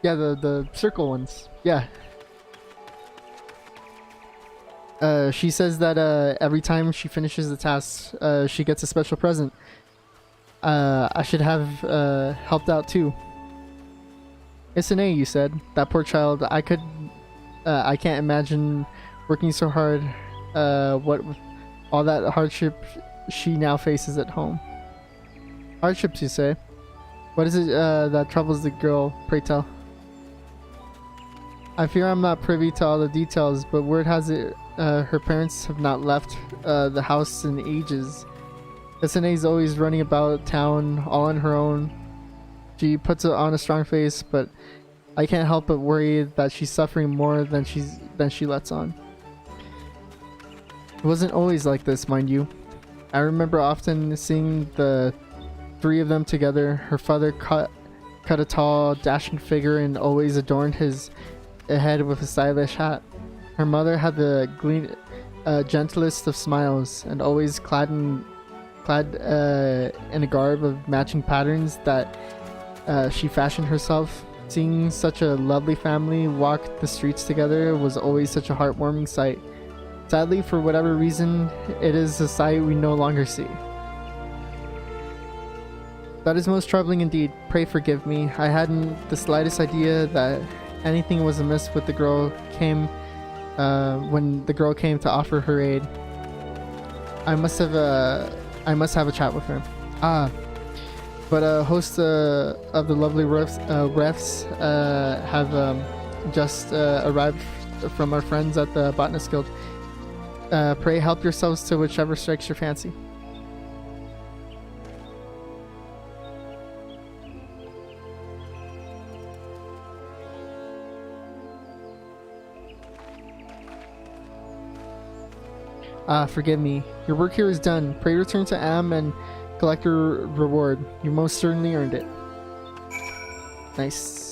Yeah, the circle ones. Yeah. She says that every time she finishes the task, she gets a special present. I should have helped out too. It's an A, you said. That poor child. I can't imagine working so hard. What with all that hardship she now faces at home. Hardships, you say? What is it that troubles the girl, pray tell? I fear I'm not privy to all the details, but word has it her parents have not left the house in ages. Isane's always running about town all on her own. She puts on a strong face, but I can't help but worry that she's suffering more than she lets on. It wasn't always like this, mind you. I remember often seeing the three of them together. Her father cut a tall, dashing figure and always adorned his head with a stylish hat. Her mother had the gentlest of smiles and always clad in a garb of matching patterns that she fashioned herself. Seeing such a lovely family walk the streets together was always such a heartwarming sight. Sadly, for whatever reason, it is a sight we no longer see. That is most troubling indeed. Pray forgive me. I hadn't the slightest idea that anything was amiss with the girl when the girl came to offer her aid. I must have a chat with her. But a host of the lovely refs have just arrived from our friends at the Botanist Guild. Pray help yourselves to whichever strikes your fancy. Forgive me. Your work here is done. Pray return to Am and collect your reward. You most certainly earned it. Nice.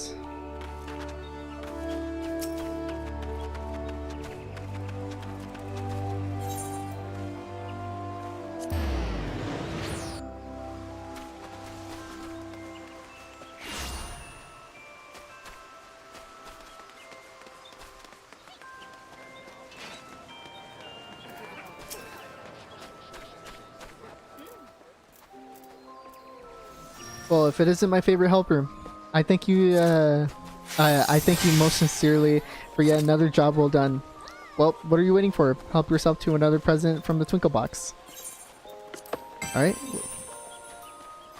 Well, if it isn't my favorite helper, I thank you. I thank you most sincerely for yet another job well done. Well, what are you waiting for? Help yourself to another present from the Twinkle Box. All right,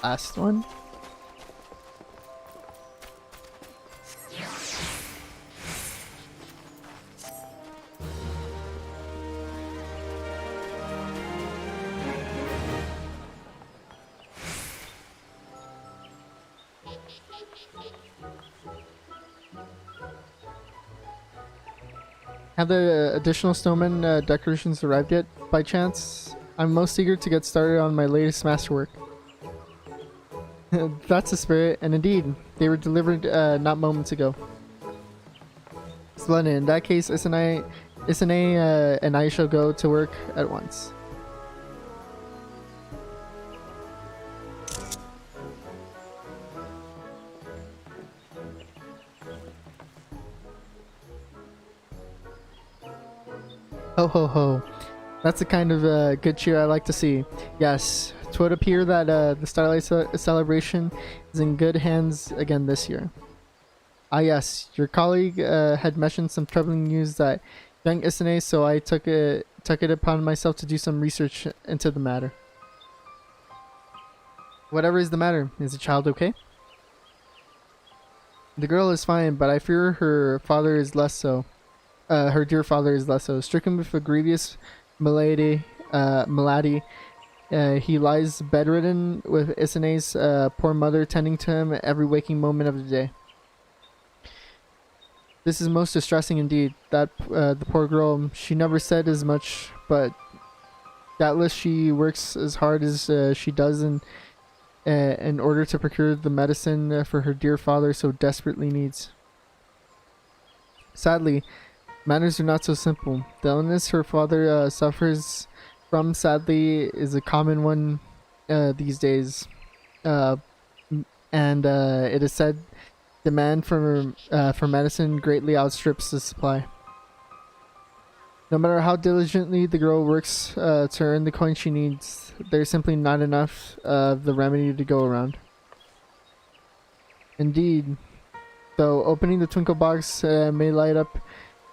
last one. Have the additional snowman decorations arrived yet, by chance? I'm most eager to get started on my latest masterwork. That's the spirit, and indeed, they were delivered not moments ago. Splendid. In that case, Isane and I shall go to work at once. Ho ho ho. That's the kind of good cheer I like to see. Yes, it would appear that the Starlight celebration is in good hands again this year. Ah yes, your colleague had mentioned some troubling news that young Isane, so I took it upon myself to do some research into the matter. Whatever is the matter, is the child okay? The girl is fine, but I fear her father is less so. Her dear father is less so. Stricken with a grievous malady, he lies bedridden with Isane's poor mother tending to him every waking moment of the day. This is most distressing indeed. That the poor girl, she never said as much, but doubtless she works as hard as she does in order to procure the medicine for her dear father so desperately needs. Sadly, matters are not so simple. The illness her father suffers from, sadly, is a common one these days. And it is said demand for medicine greatly outstrips the supply. No matter how diligently the girl works to earn the coin she needs, there's simply not enough of the remedy to go around. Indeed, though opening the Twinkle Box may light up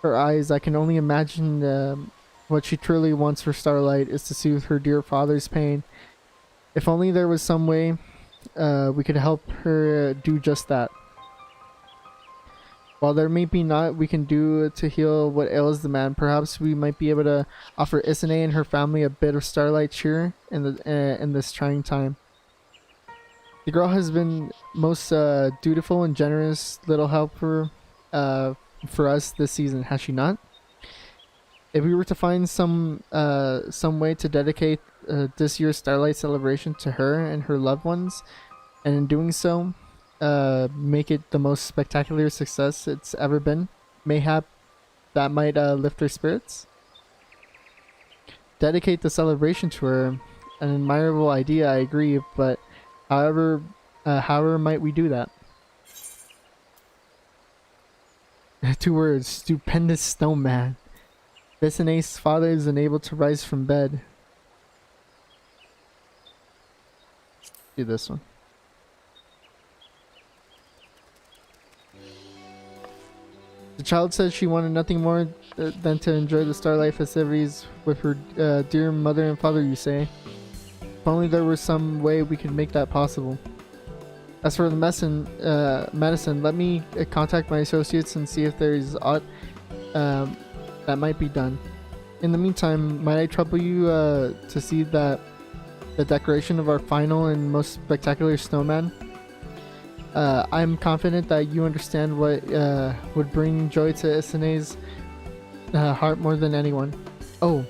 her eyes, I can only imagine what she truly wants for Starlight is to soothe her dear father's pain. If only there was some way we could help her do just that. While there may be not we can do to heal what ails the man, perhaps we might be able to offer Isane and her family a bit of Starlight cheer in this trying time. The girl has been most dutiful and generous little helper for us this season, has she not? If we were to find some way to dedicate this year's Starlight celebration to her and her loved ones, and in doing so, make it the most spectacular success it's ever been, mayhap that might lift her spirits. Dedicate the celebration to her, an admirable idea, I agree, but however might we do that? 2 words: stupendous snowman. Isane's father is unable to rise from bed. Do this one. The child said she wanted nothing more than to enjoy the Starlight festivities with her dear mother and father, you say? If only there was some way we could make that possible. As for the medicine, let me contact my associates and see if there is aught that might be done. In the meantime, might I trouble you to see that the decoration of our final and most spectacular snowman? I'm confident that you understand what would bring joy to Isane's heart more than anyone. Oh,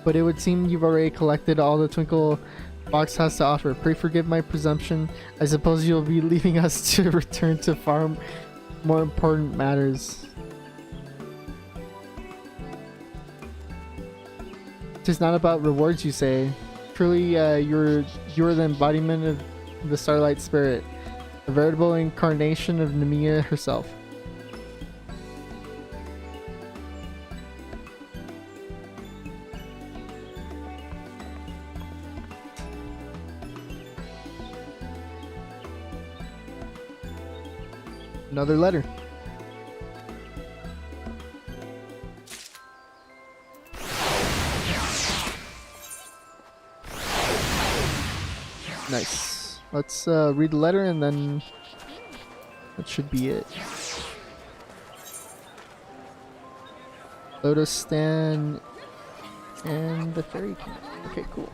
but it would seem you've already collected all the Twinkle Box has to offer. Pray forgive my presumption. I suppose you'll be leaving us to return to far more important matters. 'Tis not about rewards, you say. Truly, you're the embodiment of the Starlight spirit, a veritable incarnation of Nemea herself. Another letter. Nice. Let's read the letter and then that should be it. Lotus Stand and the Fairy King. Okay, cool.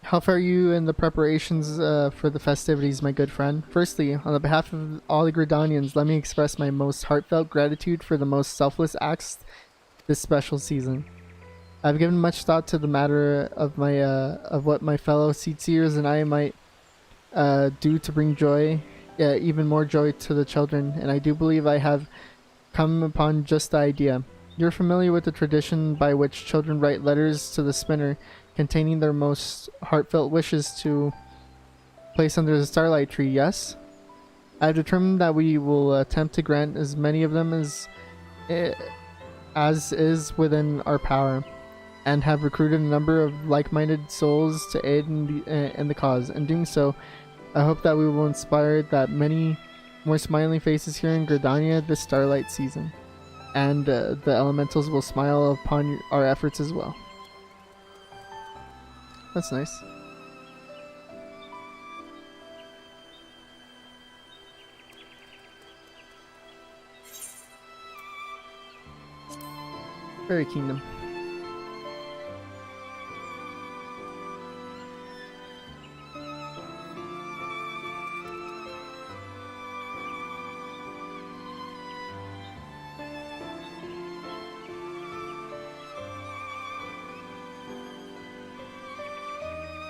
How far are you in the preparations for the festivities, my good friend? Firstly, on the behalf of all the Gridanians, let me express my most heartfelt gratitude for the most selfless acts this special season. I've given much thought to the matter of my of what my fellow seatseers and I might do to bring joy, even more joy to the children, and I do believe I have come upon just the idea. You're familiar with the tradition by which children write letters to the spinner containing their most heartfelt wishes to place under the Starlight tree, yes? I've determined that we will attempt to grant as many of them as is within our power, and have recruited a number of like-minded souls to aid in the cause. In doing so, I hope that we will inspire that many more smiling faces here in Gridania this Starlight season, and the elementals will smile upon our efforts as well. That's nice. Fairy Kingdom.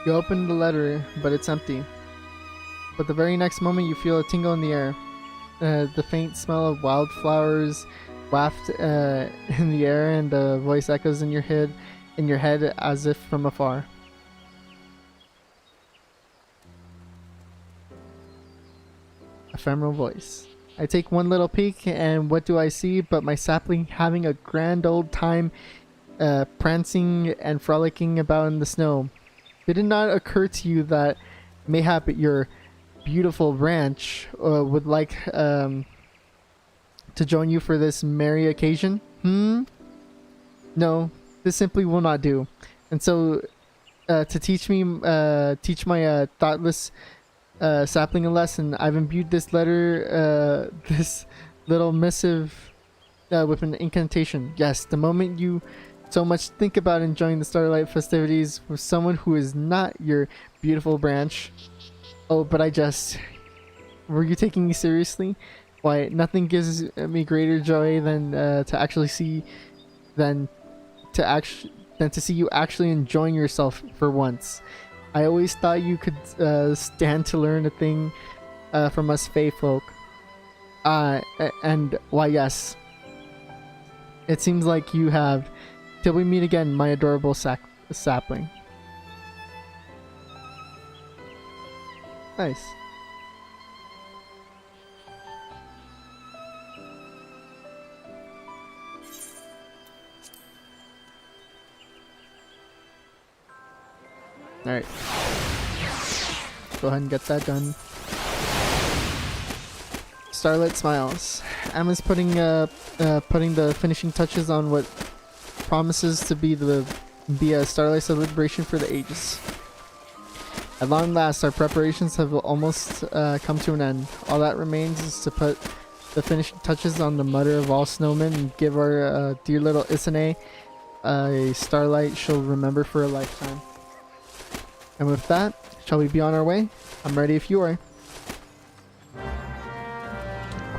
You open the letter, but it's empty. But the very next moment you feel a tingle in the air. The faint smell of wildflowers waft in the air, and the voice echoes in your head as if from afar. A ephemeral voice. I take one little peek, and what do I see but my sapling having a grand old time, prancing and frolicking about in the snow. Did it not occur to you that mayhap your beautiful branch would like to join you for this merry occasion? No, this simply will not do. And so, to teach my thoughtless sapling a lesson, I've imbued this letter, this little missive, with an incantation. Yes, the moment you so much think about enjoying the Starlight festivities with someone who is not your beautiful branch. Oh, but I just... Were you taking me seriously? Why, nothing gives me greater joy than than to see you actually enjoying yourself for once. I always thought you could stand to learn a thing from us Fey folk. And why, yes. It seems like you have. Till we meet again, my adorable sapling. Nice. Alright. Go ahead and get that done. Starlight smiles. Emma's putting the finishing touches on what promises to be a Starlight celebration for the ages. At long last, our preparations have almost come to an end. All that remains is to put the finishing touches on the mother of all snowmen and give our dear little Isane a Starlight she'll remember for a lifetime. And with that, shall we be on our way? I'm ready if you are.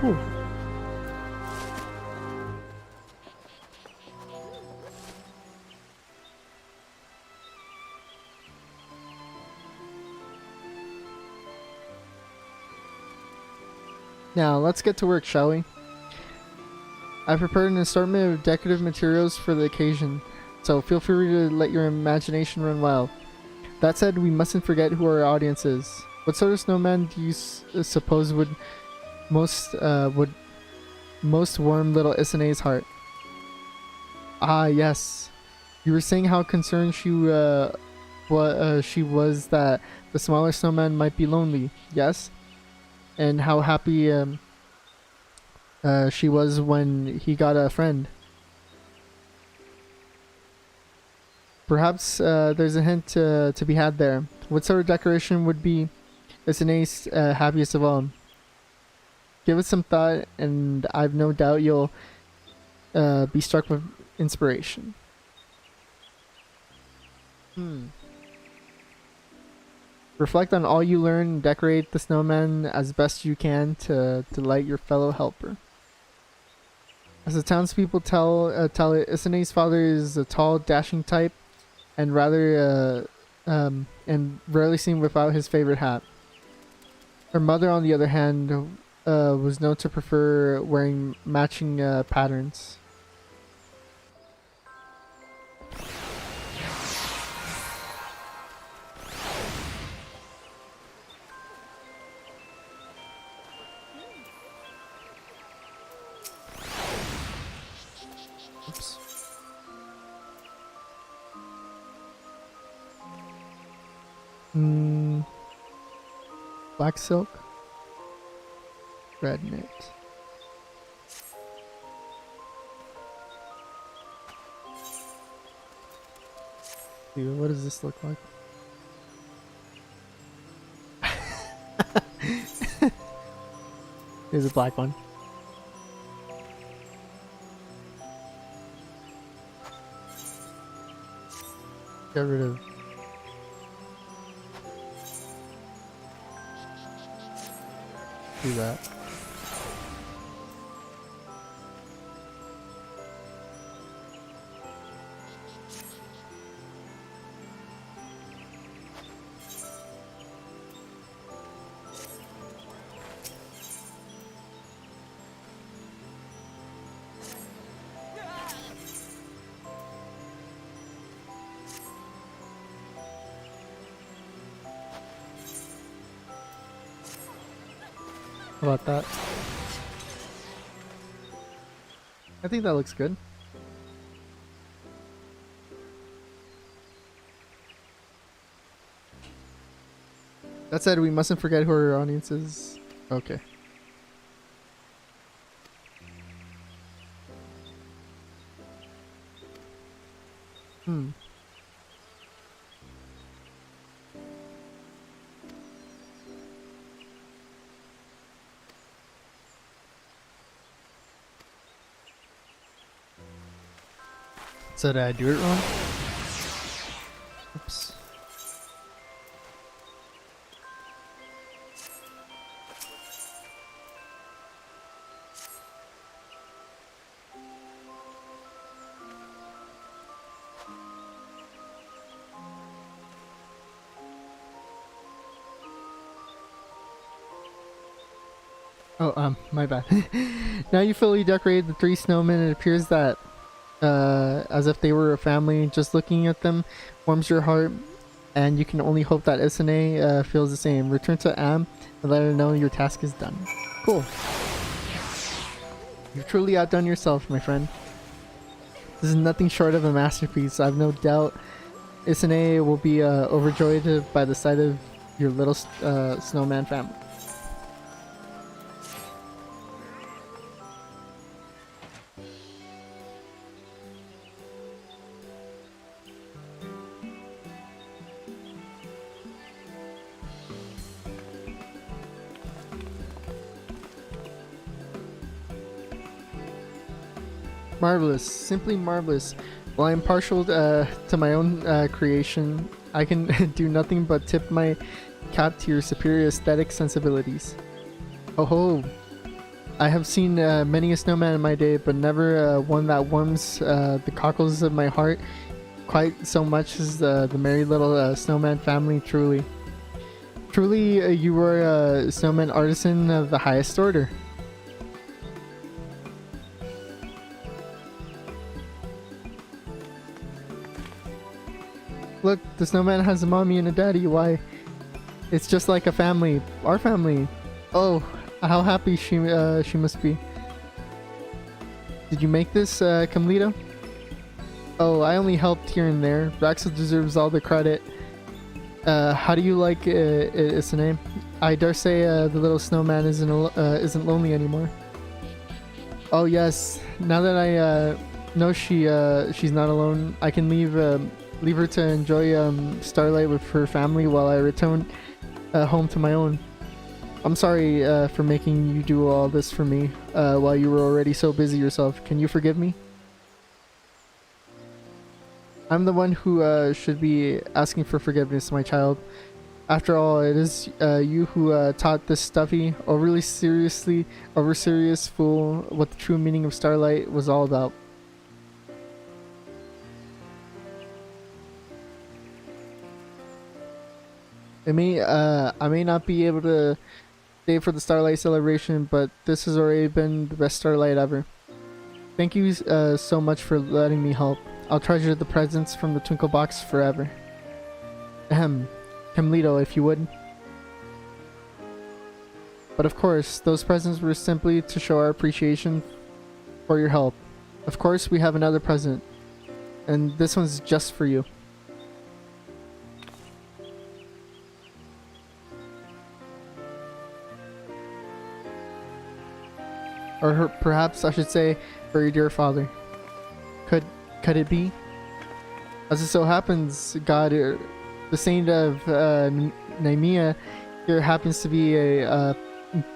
Cool. Now, let's get to work, shall we? I've prepared an assortment of decorative materials for the occasion, so feel free to let your imagination run wild. That said, we mustn't forget who our audience is. What sort of snowman do you suppose would most warm little Isane's heart? Ah, yes. You were saying how concerned she was that the smaller snowman might be lonely, yes? And how happy she was when he got a friend. Perhaps there's a hint to be had there. What sort of decoration would be Isane's happiest of all? Give it some thought, and I've no doubt you'll be struck with inspiration. Reflect on all you learn and decorate the snowman as best you can to delight your fellow helper. As the townspeople tell it, Isane's father is a tall, dashing type, and rarely seen without his favorite hat. Her mother, on the other hand, was known to prefer wearing matching patterns. Oops. Black silk, red knit. Dude, what does this look like? Here's a black one. Get rid of. Do that. How about that? I think that looks good. That said, we mustn't forget who our audience is. Okay. So did I do it wrong? Oops. Oh, my bad. Now you fully decorated the 3 snowmen. It appears that as if they were a family. Just looking at them warms your heart, and you can only hope that Isane feels the same. Return to Am and let her know your task is done. Cool. You've truly outdone yourself, my friend. This is nothing short of a masterpiece. I've no doubt Isane will be overjoyed by the sight of your little snowman family. Marvelous, simply marvelous. While I'm partial to my own creation, I can do nothing but tip my cap to your superior aesthetic sensibilities. Oh ho! I have seen many a snowman in my day, but never one that warms the cockles of my heart quite so much as the merry little snowman family. Truly, truly, you are a snowman artisan of the highest order. Look, the snowman has a mommy and a daddy. Why? It's just like a family. Our family. Oh, how happy she must be. Did you make this, Camlito? Oh, I only helped here and there. Raxel deserves all the credit. How do you like its name? I dare say the little snowman isn't lonely anymore. Oh yes, now that I know she's not alone, I can leave her to enjoy Starlight with her family while I return home to my own. I'm sorry for making you do all this for me while you were already so busy yourself. Can you forgive me? I'm the one who should be asking for forgiveness, my child. After all, it is you who taught this stuffy, overly serious fool what the true meaning of Starlight was all about. I may not be able to stay for the Starlight celebration, but this has already been the best Starlight ever. Thank you so much for letting me help. I'll treasure the presents from the Twinkle Box forever. Ahem. Camlito, if you would. But of course, those presents were simply to show our appreciation for your help. Of course, we have another present, and this one's just for you. Or perhaps I should say, for your dear father. Could it be? As it so happens, God, the saint of Naimia here happens to be a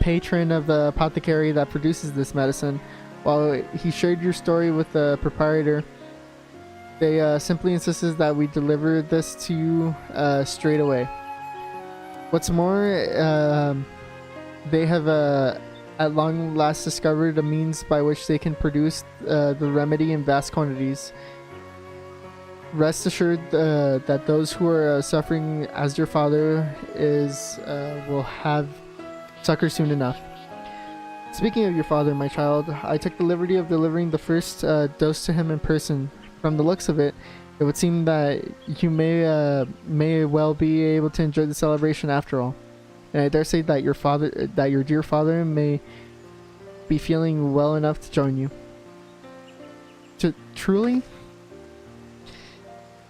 patron of the apothecary that produces this medicine. While he shared your story with the proprietor, they simply insisted that we deliver this to you straight away. What's more, they have at long last discovered a means by which they can produce the remedy in vast quantities. Rest assured that those who are suffering as your father is will have succor soon enough. Speaking of your father, my child, I took the liberty of delivering the first dose to him in person. From the looks of it, it would seem that you may well be able to enjoy the celebration after all. and I dare say that your dear father may be feeling well enough to join you. Truly,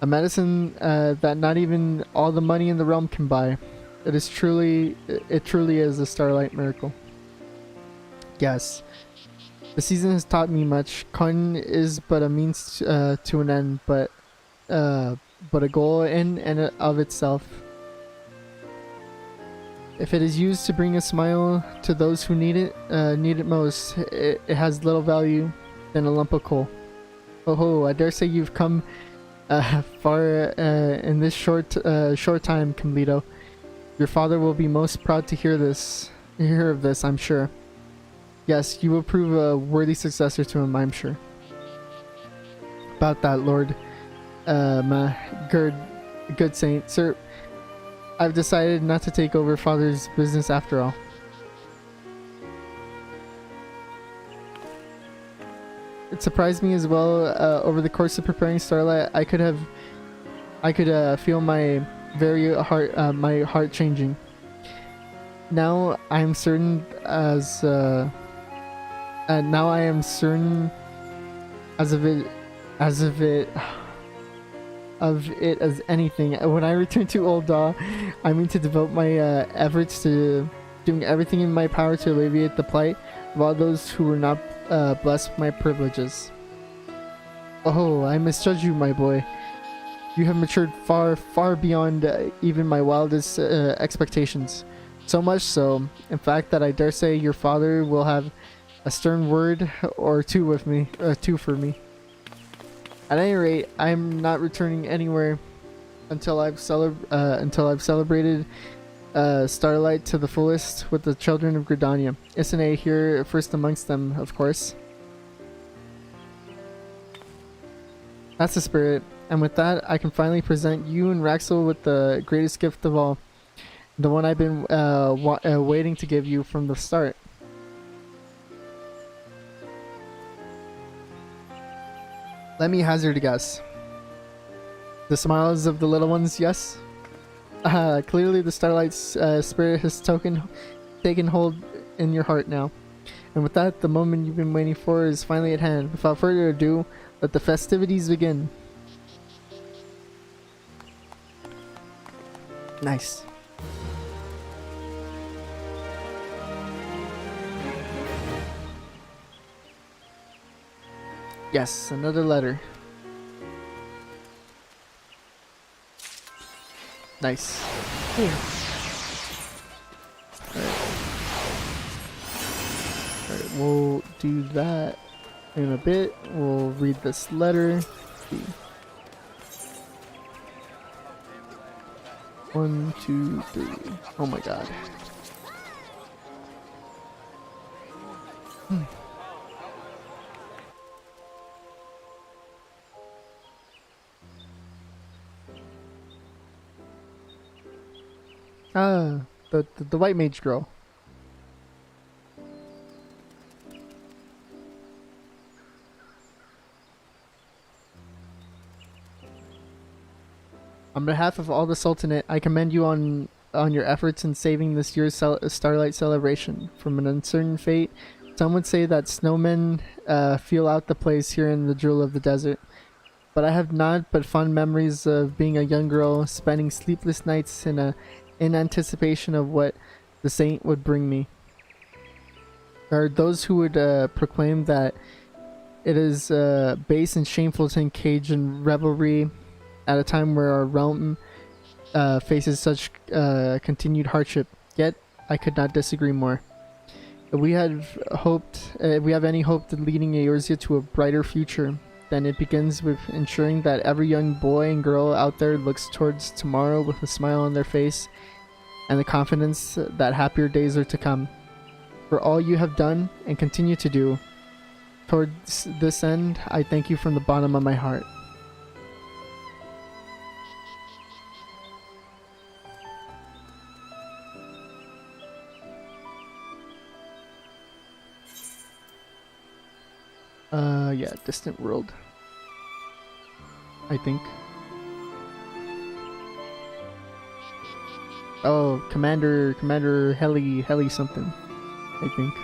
a medicine that not even all the money in the realm can buy. It truly is a Starlight miracle. Yes, the season has taught me much. Coin is but a means to an end, but a goal in and of itself. If it is used to bring a smile to those who need it most, it has little value than a lump of coal. Oh ho! I dare say you've come far in this short time, Camlito. Your father will be most proud to hear of this, I'm sure. Yes, you will prove a worthy successor to him, I'm sure. About that, Lord, my good saint, sir. I've decided not to take over father's business after all. It surprised me as well. Over the course of preparing Starlight, I could feel my my heart changing. Now I am certain as anything. When I return to Old Daw, I mean to devote my efforts to doing everything in my power to alleviate the plight of all those who were not blessed with my privileges. Oh, I misjudged you, my boy. You have matured far, far beyond even my wildest expectations. So much so, in fact, that I dare say your father will have a stern word or two with me, for me. At any rate, I'm not returning anywhere until I've celebrated Starlight to the fullest with the children of Gridania. Isane here first amongst them, of course. That's the spirit, and with that, I can finally present you and Raxel with the greatest gift of all, the one I've been waiting to give you from the start. Let me hazard a guess. The smiles of the little ones, yes? Clearly the Starlight's spirit has taken hold in your heart now. And with that, the moment you've been waiting for is finally at hand. Without further ado, let the festivities begin. Nice. Yes, another letter. Nice. Here. Alright, we'll do that in a bit. We'll read this letter. See. 1, 2, 3. Oh my god. Ah, the white mage girl. On behalf of all the Sultanate, I commend you on your efforts in saving this year's Starlight celebration from an uncertain fate. Some would say that snowmen feel out the place here in the Jewel of the Desert. But I have not but fond memories of being a young girl, spending sleepless nights in anticipation of what the saint would bring me. There are those who would proclaim that it is base and shameful to engage in revelry at a time where our realm faces such continued hardship. Yet I could not disagree more. If we have any hope of leading Eorzea to a brighter future, then it begins with ensuring that every young boy and girl out there looks towards tomorrow with a smile on their face and the confidence that happier days are to come. For all you have done and continue to do towards this end, I thank you from the bottom of my heart. Yeah, distant world, I think. Oh, Commander Heli something, I think.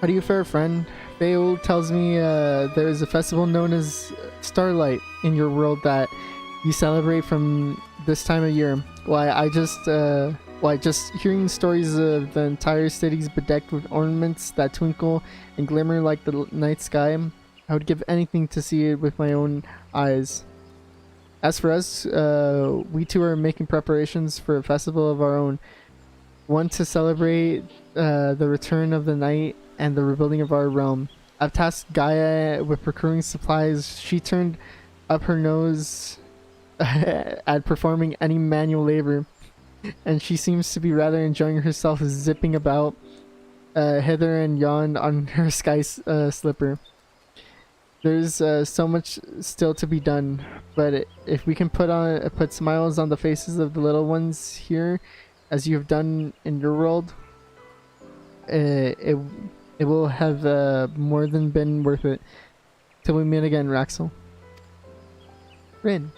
How do you fare, friend? Fayeul tells me there is a festival known as Starlight in your world that you celebrate from this time of year. Why, just hearing stories of the entire cities bedecked with ornaments that twinkle and glimmer like the night sky, I would give anything to see it with my own eyes. As for us, we too are making preparations for a festival of our own. One to celebrate the return of the night and the rebuilding of our realm. I've tasked Gaia with procuring supplies. She turned up her nose at performing any manual labor, and she seems to be rather enjoying herself zipping about hither and yon on her sky slipper. There's so much still to be done, but if we can put smiles on the faces of the little ones here, as you have done in your world, it will have more than been worth it. Till we meet again, Raxel. Rin.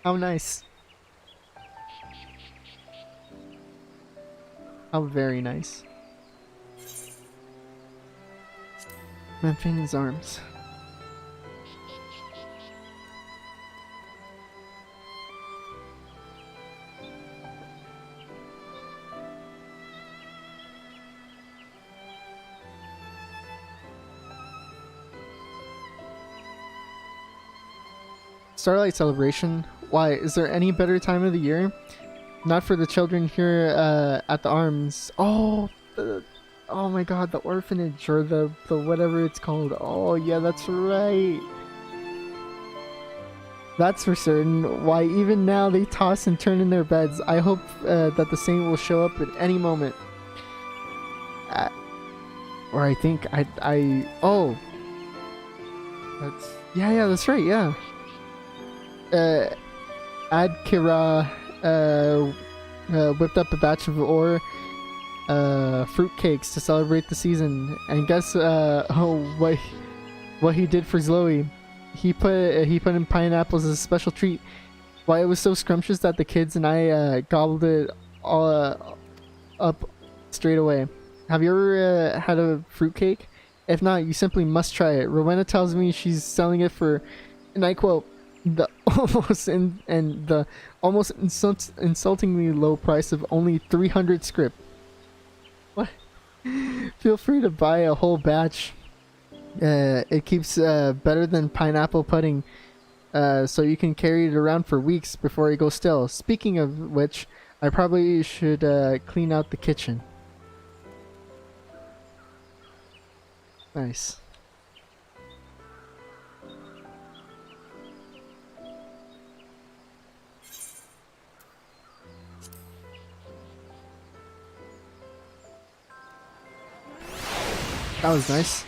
How nice. How very nice. Memphin's arms. Starlight celebration? Why, is there any better time of the year? Not for the children here at the arms. Oh, oh my god, the orphanage, or the whatever it's called. Oh yeah, that's right. That's for certain. Why, even now they toss and turn in their beds. I hope that the saint will show up at any moment. Or I think oh. Yeah, that's right, yeah. Adkira whipped up a batch of fruit cakes to celebrate the season, and guess what he did for Zoe? He put in pineapples as a special treat. Why, it was so scrumptious that the kids and I gobbled it all up straight away. Have you ever had a fruit cake? If not, you simply must try it. Rowena tells me she's selling it for, and I quote, the almost insultingly low price of only 300 script. What? Feel free to buy a whole batch. It keeps better than pineapple pudding, so you can carry it around for weeks before it goes stale. Speaking of which, I probably should clean out the kitchen. Nice. That was nice.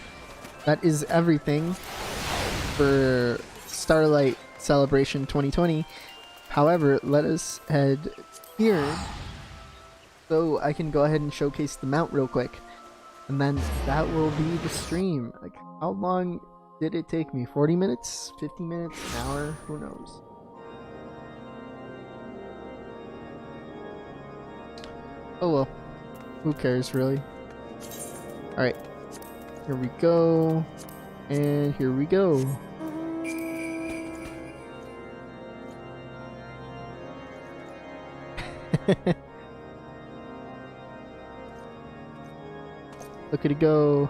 That is everything for Starlight Celebration 2020. However, let us head here so I can go ahead and showcase the mount real quick. And then that will be the stream. Like, how long did it take me? 40 minutes? 50 minutes? An hour? Who knows? Oh well. Who cares, really? Alright. Here we go. And here we go. Look at it go.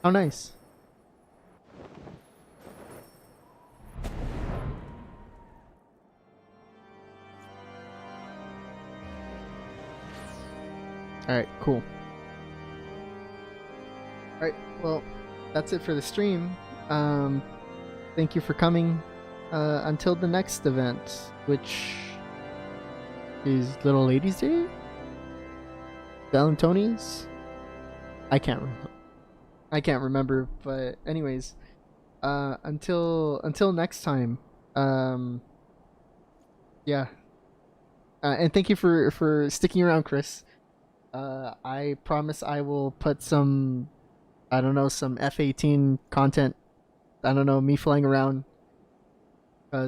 How nice. Alright, cool. Alright, well, that's it for the stream. Thank you for coming. Until the next event, which Is Little Ladies Day? Valentoni's? I can't remember. I can't remember. But anyways, until next time. Yeah. And thank you for sticking around, Chris. I promise I will put some, I don't know, some F-18 content. I don't know, me flying around